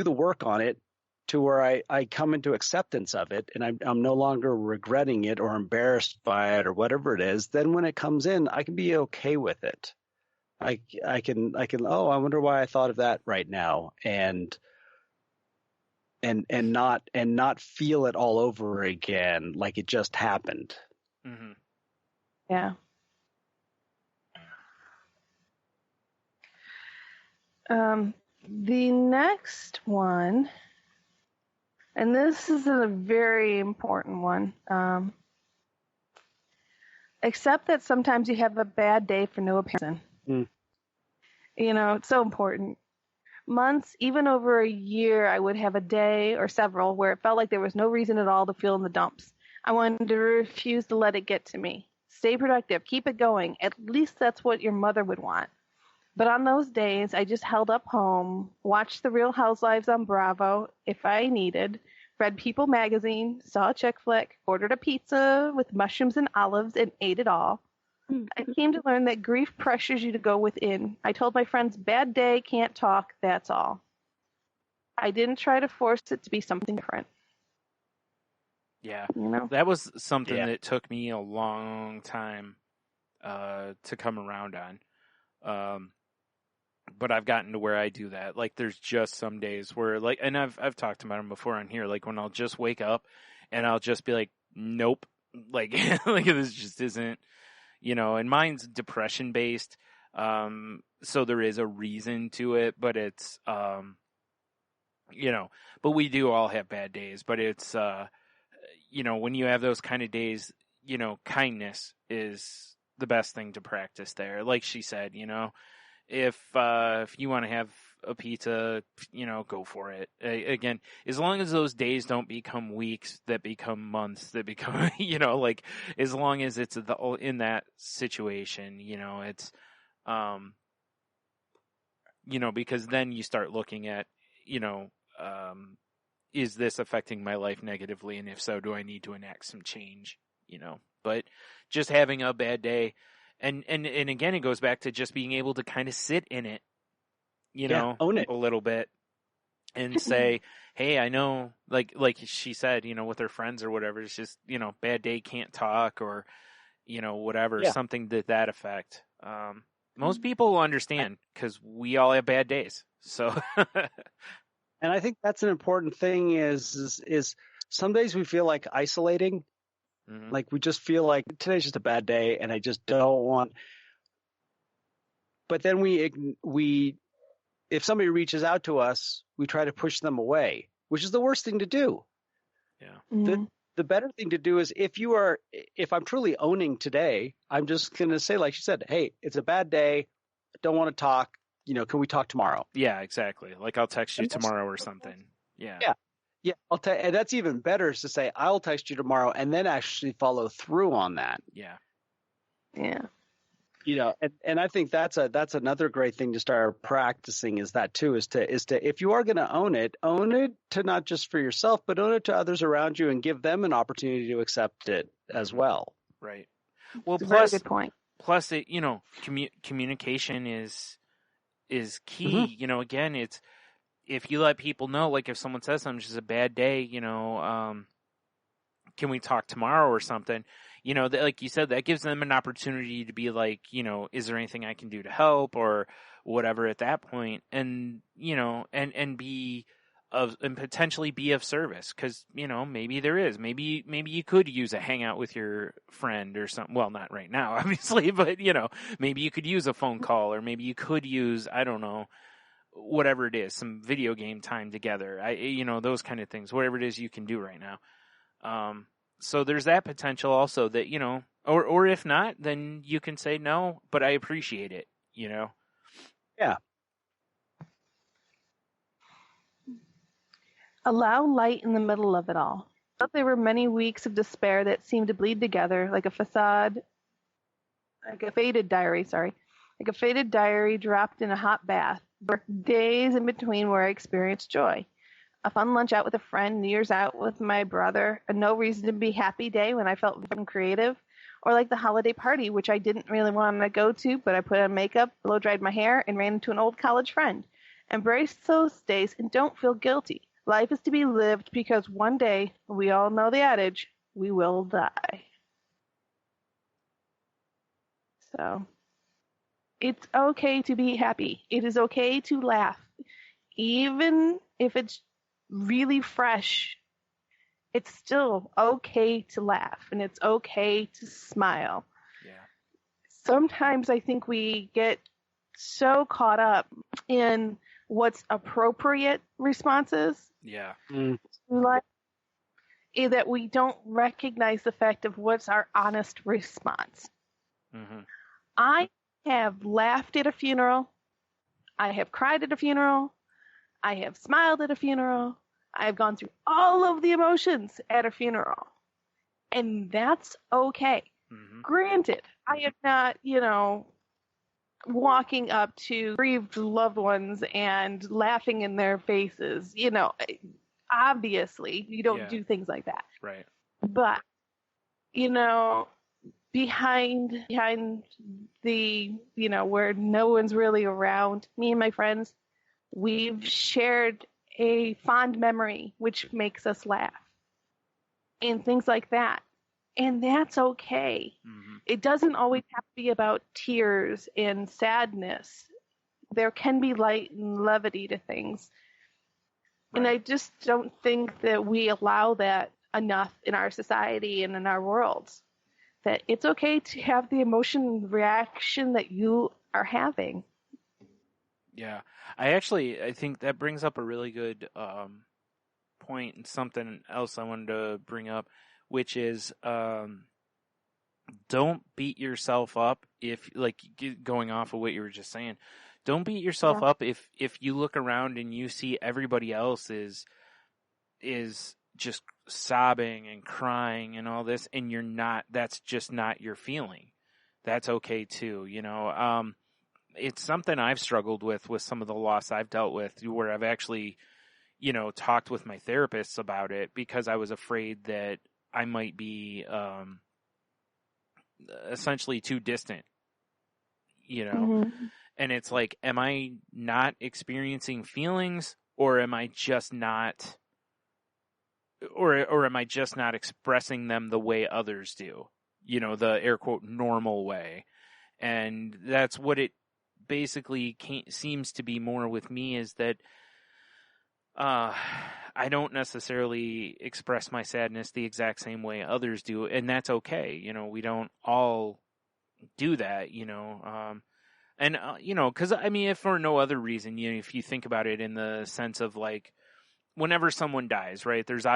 the work on it to where I come into acceptance of it, and I'm no longer regretting it or embarrassed by it or whatever it is, then when it comes in, I can be okay with it. I can, oh, I wonder why I thought of that right now, and not feel it all over again like it just happened. Mm-hmm. Yeah. The next one, and this is a very important one, accept that sometimes you have a bad day for no apparent reason. You know, it's so important. Months, even over a year, I would have a day or several where it felt like there was no reason at all to feel in the dumps. I wanted to refuse to let it get to me. Stay productive. Keep it going. At least that's what your mother would want. But on those days, I just held up home, watched The Real Housewives on Bravo if I needed, read People magazine, saw a chick flick, ordered a pizza with mushrooms and olives, and ate it all. I came to learn that grief pressures you to go within. I told my friends, bad day, can't talk, that's all. I didn't try to force it to be something different. Yeah. You know? That was something that took me a long time to come around on. But I've gotten to where I do that. Like, there's just some days where, like, and I've talked about them before on here, like, when I'll just wake up and I'll just be like, nope. Like, this just isn't, you know, and mine's depression based. So there is a reason to it, but it's, you know, but we do all have bad days, but it's, you know, when you have those kind of days, you know, kindness is the best thing to practice there. Like she said, you know, if you want to have a pizza, you know, go for it. Again, as long as those days don't become weeks, that become months, that become, you know, like, as long as it's in that situation, you know, it's, you know, because then you start looking at, you know, is this affecting my life negatively? And if so, do I need to enact some change, you know? But just having a bad day, and again, it goes back to just being able to kind of sit in it, you know, own it a little bit, and say, hey, I know, like she said, you know, with her friends or whatever, it's just, you know, bad day, can't talk, or, you know, whatever, something to that effect. Most people will understand because we all have bad days. So, and I think that's an important thing is some days we feel like isolating. Mm-hmm. Like we just feel like today's just a bad day and I just don't want, but then we, if somebody reaches out to us, we try to push them away, which is the worst thing to do. Yeah. Mm-hmm. The better thing to do is if I'm truly owning today, I'm just going to say, like she said, hey, it's a bad day. Don't want to talk. You know, can we talk tomorrow? Yeah, exactly. Like I'll text you tomorrow or something. Yeah. Yeah. Yeah. And that's even better is to say, I'll text you tomorrow and then actually follow through on that. Yeah. Yeah. You know, and I think that's another great thing to start practicing is that too, is to, if you are going to own it to not just for yourself, but own it to others around you and give them an opportunity to accept it as well. Right. Well, That's a very good point. Plus it, you know, communication is key. Mm-hmm. You know, again, it's, if you let people know, like if someone says something, it's just a bad day, you know, can we talk tomorrow or something? You know, like you said, that gives them an opportunity to be like, you know, is there anything I can do to help or whatever at that point? And, you know, and potentially be of service. 'Cause, you know, maybe there is, maybe you could use a hangout with your friend or something. Well, not right now, obviously, but you know, maybe you could use a phone call, or maybe you could use, I don't know, whatever it is, some video game time together. You know, those kind of things, whatever it is you can do right now. So there's that potential also that, you know, or if not, then you can say no, but I appreciate it, you know? Yeah. Allow light in the middle of it all. I thought there were many weeks of despair that seemed to bleed together like a faded diary dropped in a hot bath. There were days in between where I experienced joy. A fun lunch out with a friend, New Year's out with my brother, a no reason to be happy day when I felt creative, or like the holiday party, which I didn't really want to go to, but I put on makeup, blow-dried my hair, and ran into an old college friend. Embrace those days and don't feel guilty. Life is to be lived because one day, we all know the adage, we will die. So, it's okay to be happy. It is okay to laugh. Even if it's really fresh, it's still okay to laugh and it's okay to smile. Yeah. Sometimes I think we get so caught up in what's appropriate responses. Yeah. Like, that we don't recognize the fact of what's our honest response. Mm-hmm. I have laughed at a funeral. I have cried at a funeral. I have smiled at a funeral. I've gone through all of the emotions at a funeral. And that's okay. Mm-hmm. Granted, I am not, walking up to grieved loved ones and laughing in their faces. Obviously, you don't do things like that. Right. But, behind the, where no one's really around, me and my friends, we've shared a fond memory which makes us laugh and things like that. And that's okay. Mm-hmm. It doesn't always have to be about tears and sadness. There can be light and levity to things. Right. And I just don't think that we allow that enough in our society and in our worlds. That it's okay to have the emotion reaction that you are having. Yeah. I think that brings up a really good point, and something else I wanted to bring up, which is don't beat yourself up if, like, going off of what you were just saying, don't beat yourself up if you look around and you see everybody else is just sobbing and crying and all this, and you're not. That's just not your feeling. That's okay too, it's something I've struggled with some of the loss I've dealt with, where I've actually, talked with my therapists about it, because I was afraid that I might be essentially too distant, Mm-hmm. And it's like, am I not experiencing feelings, or am I just not, or am I just not expressing them the way others do? The air quote normal way. And that's what it basically seems to be more with me, is that I don't necessarily express my sadness the exact same way others do, and that's okay. We don't all do that, because if for no other reason, if you think about it in the sense of, like, whenever someone dies, right, there's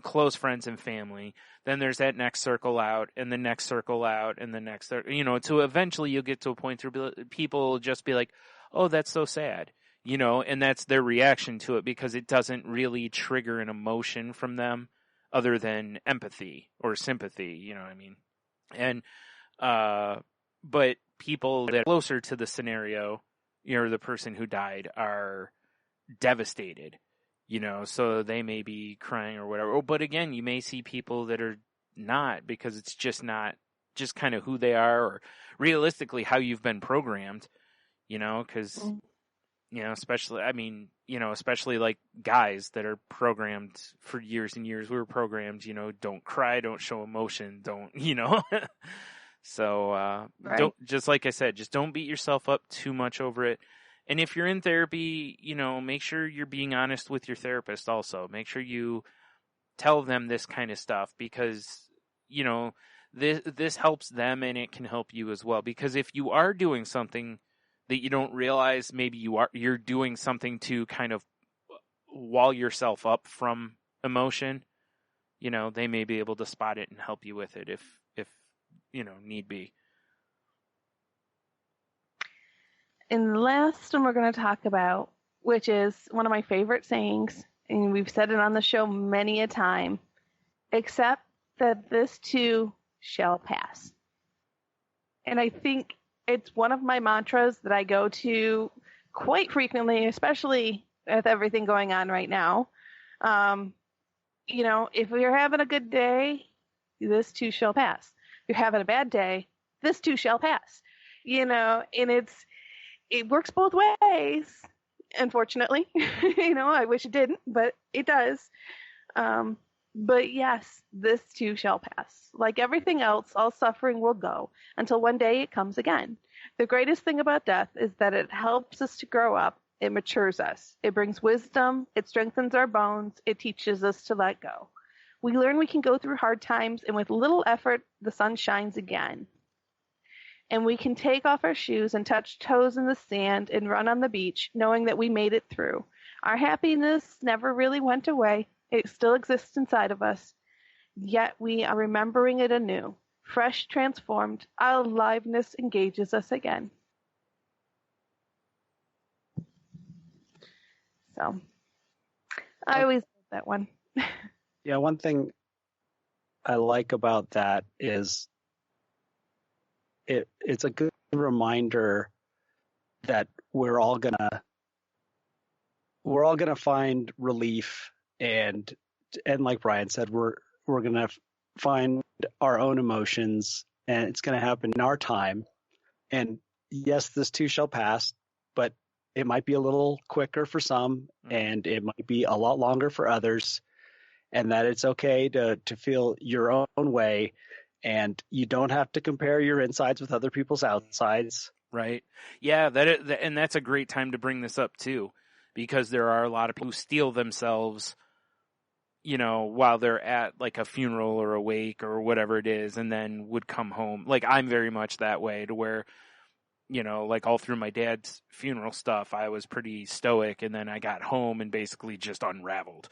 close friends and family, then there's that next circle out, and the next circle out, and the next, to eventually you'll get to a point where people will just be like, oh, that's so sad, and that's their reaction to it, because it doesn't really trigger an emotion from them other than empathy or sympathy, you know what I mean? And, but people that are closer to the scenario, the person who died, are devastated, so they may be crying or whatever. But again, you may see people that are not, because it's just not just kind of who they are, or realistically how you've been programmed, because, especially like guys that are programmed for years and years. We were programmed, don't cry, don't show emotion, don't, So, right. Don't, just like I said, just don't beat yourself up too much over it. And if you're in therapy, make sure you're being honest with your therapist also. Make sure you tell them this kind of stuff, because, this helps them, and it can help you as well. Because if you are doing something that you don't realize, maybe you're doing something to kind of wall yourself up from emotion, they may be able to spot it and help you with it if need be. And the last one we're going to talk about, which is one of my favorite sayings, and we've said it on the show many a time, accept that this too shall pass. And I think it's one of my mantras that I go to quite frequently, especially with everything going on right now. If we're having a good day, this too shall pass. If you're having a bad day, this too shall pass. And it works both ways, unfortunately. I wish it didn't, but it does. But yes, this too shall pass. Like everything else, all suffering will go until one day it comes again. The greatest thing about death is that it helps us to grow up. It matures us. It brings wisdom. It strengthens our bones. It teaches us to let go. We learn we can go through hard times, and with little effort, the sun shines again. and we can take off our shoes and touch toes in the sand and run on the beach, knowing that we made it through. Our happiness never really went away. It still exists inside of us. Yet we are remembering it anew. Fresh, transformed, our aliveness engages us again. So, I always love that one. Yeah, one thing I like about that is it's a good reminder that we're all gonna find relief, and like Brian said, we're gonna find our own emotions, and it's gonna happen in our time. And yes, this too shall pass, but it might be a little quicker for some, and it might be a lot longer for others. And that it's okay to feel your own way, and you don't have to compare your insides with other people's outsides. Right. Yeah, and that's a great time to bring this up too, because there are a lot of people who steal themselves, while they're at like a funeral or a wake or whatever it is, and then would come home. Like, I'm very much that way, to where, like all through my dad's funeral stuff, I was pretty stoic, and then I got home and basically just unraveled,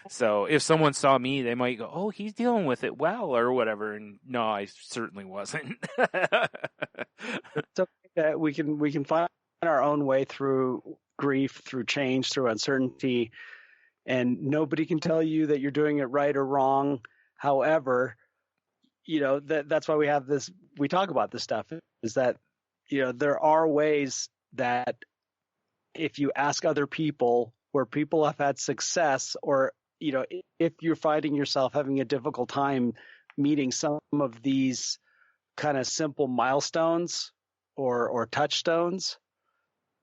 So if someone saw me, they might go, "Oh, he's dealing with it well," or whatever. And no, I certainly wasn't. It's okay that we can find our own way through grief, through change, through uncertainty, and nobody can tell you that you're doing it right or wrong. However, that's why we talk about this stuff, is that, there are ways that if you ask other people where people have had success, or, if you're finding yourself having a difficult time meeting some of these kind of simple milestones or touchstones,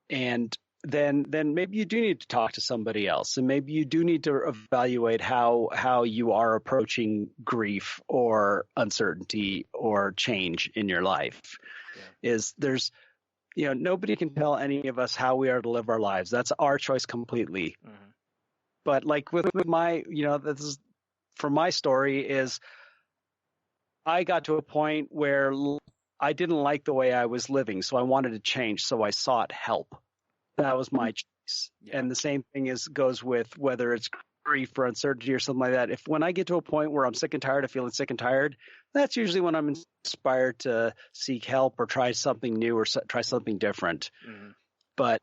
and then maybe you do need to talk to somebody else, and maybe you do need to evaluate how you are approaching grief or uncertainty or change in your life. There's nobody can tell any of us how we are to live our lives. That's our choice completely. Mm-hmm. But like with my, this is for my story, is I got to a point where I didn't like the way I was living, so I wanted to change, so I sought help. That was my choice. Yeah. And the same thing goes with whether it's grief or uncertainty or something like that. When I get to a point where I'm sick and tired of feeling sick and tired, that's usually when I'm inspired to seek help or try something new or try something different. Mm-hmm. But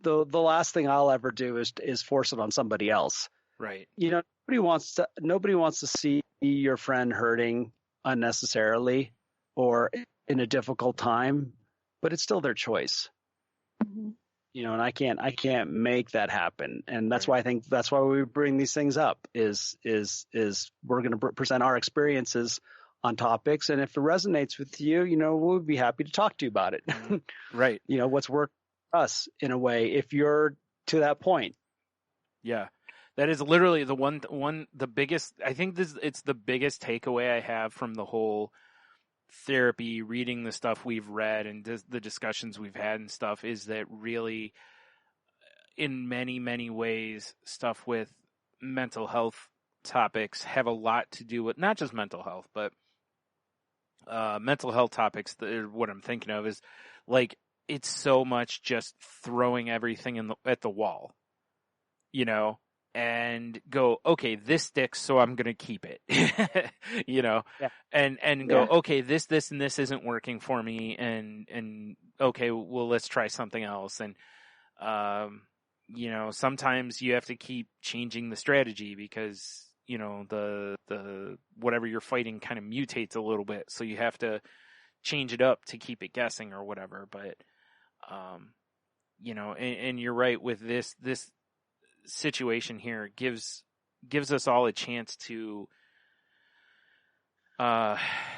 the last thing I'll ever do is force it on somebody else. Right. Nobody wants to see your friend hurting unnecessarily or in a difficult time, but it's still their choice. Mm-hmm. And I can't make that happen. And that's why that's why we bring these things up is we're going to present our experiences on topics. And if it resonates with you, we'll be happy to talk to you about it. Right. What's worked for us in a way, if you're to that point. Yeah. That is literally the biggest, I think it's the biggest takeaway I have from the whole therapy, reading the stuff we've read and the discussions we've had and stuff, is that really, in many, many ways, stuff with mental health topics have a lot to do with not just mental health, but mental health topics. What I'm thinking of is like, it's so much just throwing everything at the wall, and go, okay, this sticks, so I'm going to keep it, yeah. and go, okay, this, and this isn't working for me. And okay, well, let's try something else. And, sometimes you have to keep changing the strategy because, the whatever you're fighting kind of mutates a little bit. So you have to change it up to keep it guessing or whatever. But, and you're right with this situation here gives us all a chance to,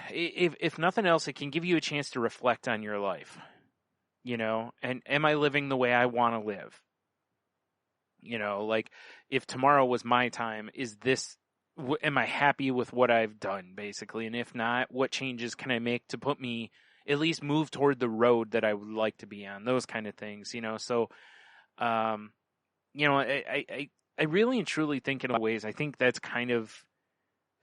if nothing else, it can give you a chance to reflect on your life, and am I living the way I want to live? Like if tomorrow was my time, am I happy with what I've done, basically? And if not, what changes can I make to put me at least move toward the road that I would like to be on? Those kind of things, so, I really and truly think in a ways, I think that's kind of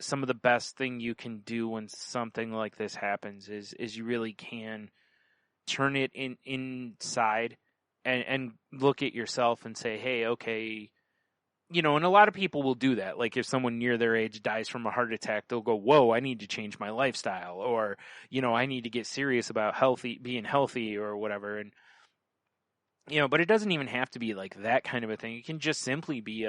some of the best thing you can do when something like this happens is you really can turn it inside and look at yourself and say, hey, okay, you know, and a lot of people will do that. Like if someone near their age dies from a heart attack, they'll go, whoa, I need to change my lifestyle, or, you know, I need to get serious about being healthy or whatever. And, you know, but it doesn't even have to be like that kind of a thing. It can just simply be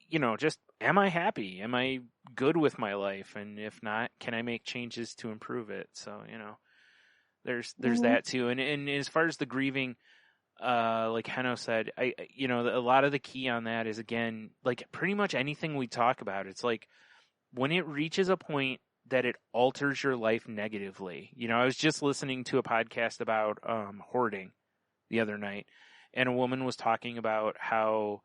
you know, just, am I happy? Am I good with my life? And if not, can I make changes to improve it? So, you know, there's that too. And as far as the grieving, like Heno said, you know, a lot of the key on that is, again, like pretty much anything we talk about, it's like when it reaches a point that it alters your life negatively. You know, I was just listening to a podcast about hoarding the other night, and a woman was talking about how,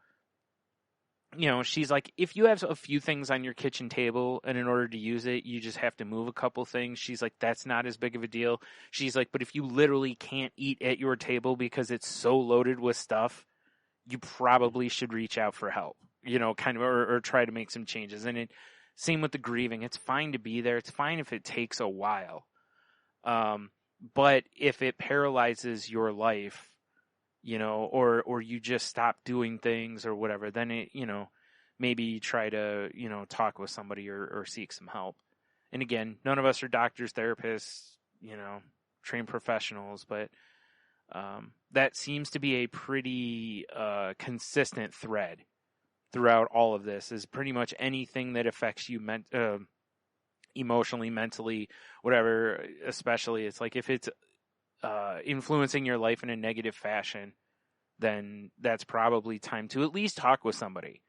you know, she's like, if you have a few things on your kitchen table and in order to use it, you just have to move a couple things. She's like, that's not as big of a deal. She's like, but if you literally can't eat at your table because it's so loaded with stuff, you probably should reach out for help, you know, kind of, or try to make some changes. And same with the grieving. It's fine to be there. It's fine if it takes a while. But if it paralyzes your life, you know, or you just stop doing things or whatever, then it, you know, maybe try to, you know, talk with somebody or seek some help. And again, none of us are doctors, therapists, you know, trained professionals, but that seems to be a pretty consistent thread throughout all of this, is pretty much anything that affects you emotionally, mentally, whatever, especially, it's like if it's influencing your life in a negative fashion, then that's probably time to at least talk with somebody.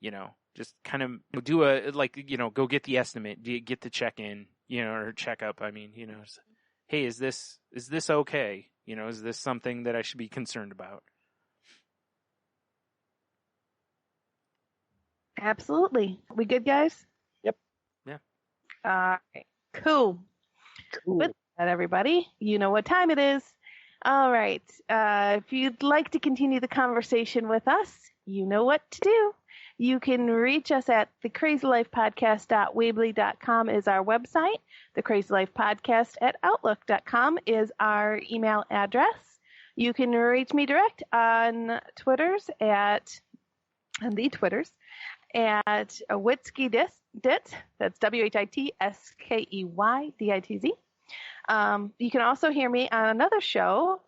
You know, just kind of do you know, go get the estimate, get the check-in, you know, or check-up. I mean, you know, hey, is this okay? You know, is this something that I should be concerned about? Absolutely. We good, guys? Yep. Yeah. All right. Cool. With that, everybody, you know what time it is. All right. If you'd like to continue the conversation with us, you know what to do. You can reach us at thecrazylifepodcast.weebly.com is our website. thecrazylifepodcast@outlook.com is our email address. You can reach me direct on Twitters at Witsky Dit. That's WHITSKEYDITZ. You can also hear me on another show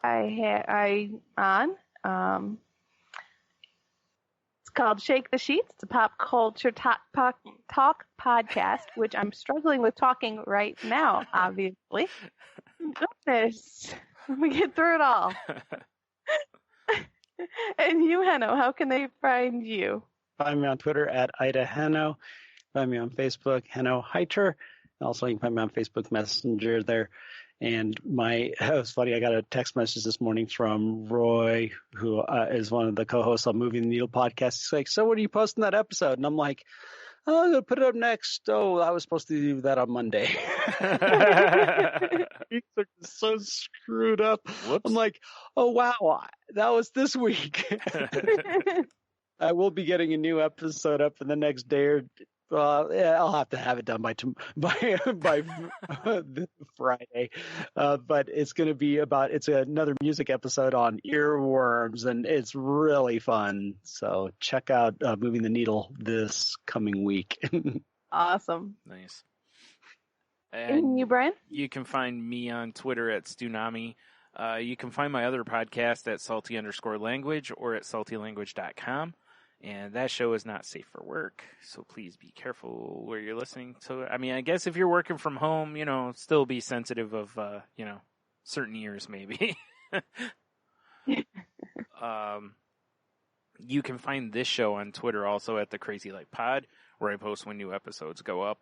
it's called Shake the Sheets. It's a pop culture talk podcast, which I'm struggling with talking right now, obviously. Goodness. We get through it all. And you, Heno, how can they find you? Find me on Twitter at Ida Heno. Find me on Facebook, Heno Heiter. Also, you can find me on Facebook Messenger there. And it was funny, I got a text message this morning from Roy, who is one of the co-hosts on Moving the Needle podcast. He's like, so when are you posting that episode? And I'm like, oh, I'm going to put it up next. Oh, I was supposed to do that on Monday. Weeks are so screwed up. Whoops. I'm like, oh, wow, that was this week. I will be getting a new episode up in the next day or I'll have to have it done by Friday. But it's going to be it's another music episode on earworms, and it's really fun. So check out Moving the Needle this coming week. Awesome. Nice. And you, Brian? You can find me on Twitter at Stunami. You can find my other podcast at salty_language or at saltylanguage.com. And that show is not safe for work, so please be careful where you're listening to it. I mean, I guess if you're working from home, you know, still be sensitive of, you know, certain ears maybe. You can find this show on Twitter also at The Crazy Life Pod, where I post when new episodes go up.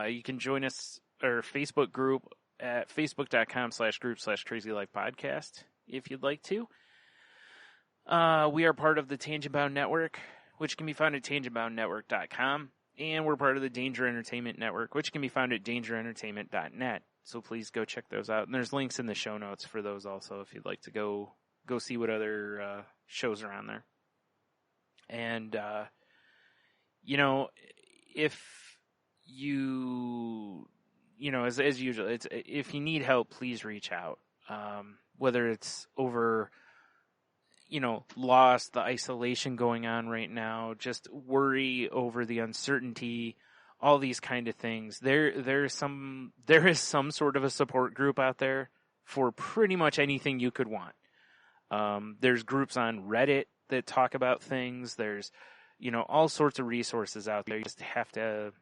You can join us, our Facebook group at facebook.com/group/crazylifepodcast if you'd like to. We are part of the Tangent Bound Network, which can be found at tangentboundnetwork.com, and we're part of the Danger Entertainment Network, which can be found at dangerentertainment.net. So please go check those out. And there's links in the show notes for those also if you'd like to go see what other shows are on there. And, you know, if as usual, it's if you need help, please reach out. Whether it's over, loss, the isolation going on right now, just worry over the uncertainty, all these kind of things. There is some sort of a support group out there for pretty much anything you could want. There's groups on Reddit that talk about things. There's, all sorts of resources out there. You just have to,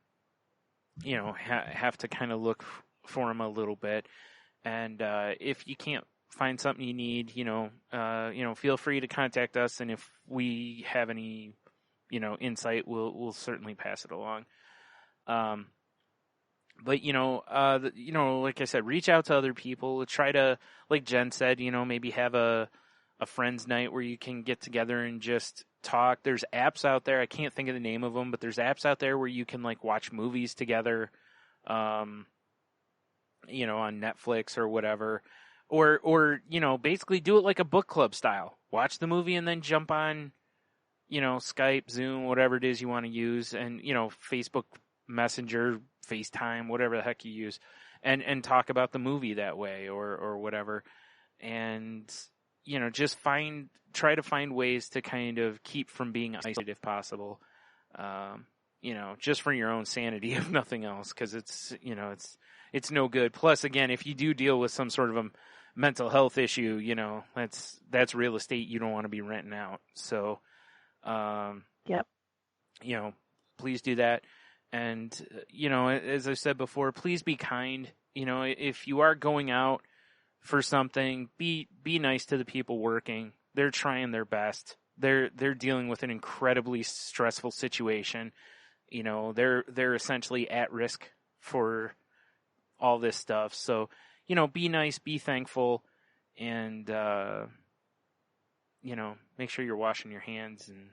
have to kind of look for them a little bit. And if you can't find something you need, feel free to contact us. And if we have any, insight, we'll certainly pass it along. But like I said, reach out to other people. Try to, like Jen said, maybe have a friends night where you can get together and just talk. There's apps out there. I can't think of the name of them, but there's apps out there where you can like watch movies together, on Netflix or whatever, or basically do it like a book club style. Watch the movie and then jump on, Skype, Zoom, whatever it is you want to use, and Facebook Messenger, FaceTime, whatever the heck you use, and talk about the movie that way or whatever. And just try to find ways to kind of keep from being isolated if possible. Just for your own sanity, if nothing else, because it's no good. Plus, again, if you do deal with some sort of a mental health issue, that's real estate you don't want to be renting out. So, yep. Please do that. And, as I said before, please be kind. If you are going out for something, be nice to the people working. They're trying their best. They're dealing with an incredibly stressful situation. They're essentially at risk for all this stuff. So, be nice, be thankful, and make sure you're washing your hands and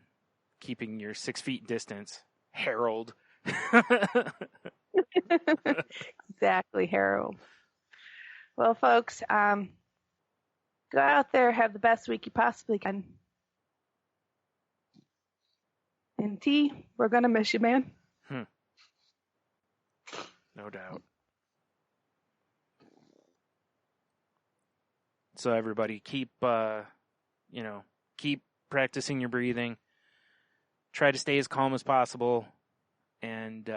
keeping your 6 feet distance. Harold. Exactly, Harold. Well, folks, go out there, have the best week you possibly can. And T, we're going to miss you, man. No doubt. So everybody keep practicing your breathing. Try to stay as calm as possible, and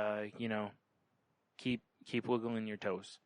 keep wiggling your toes.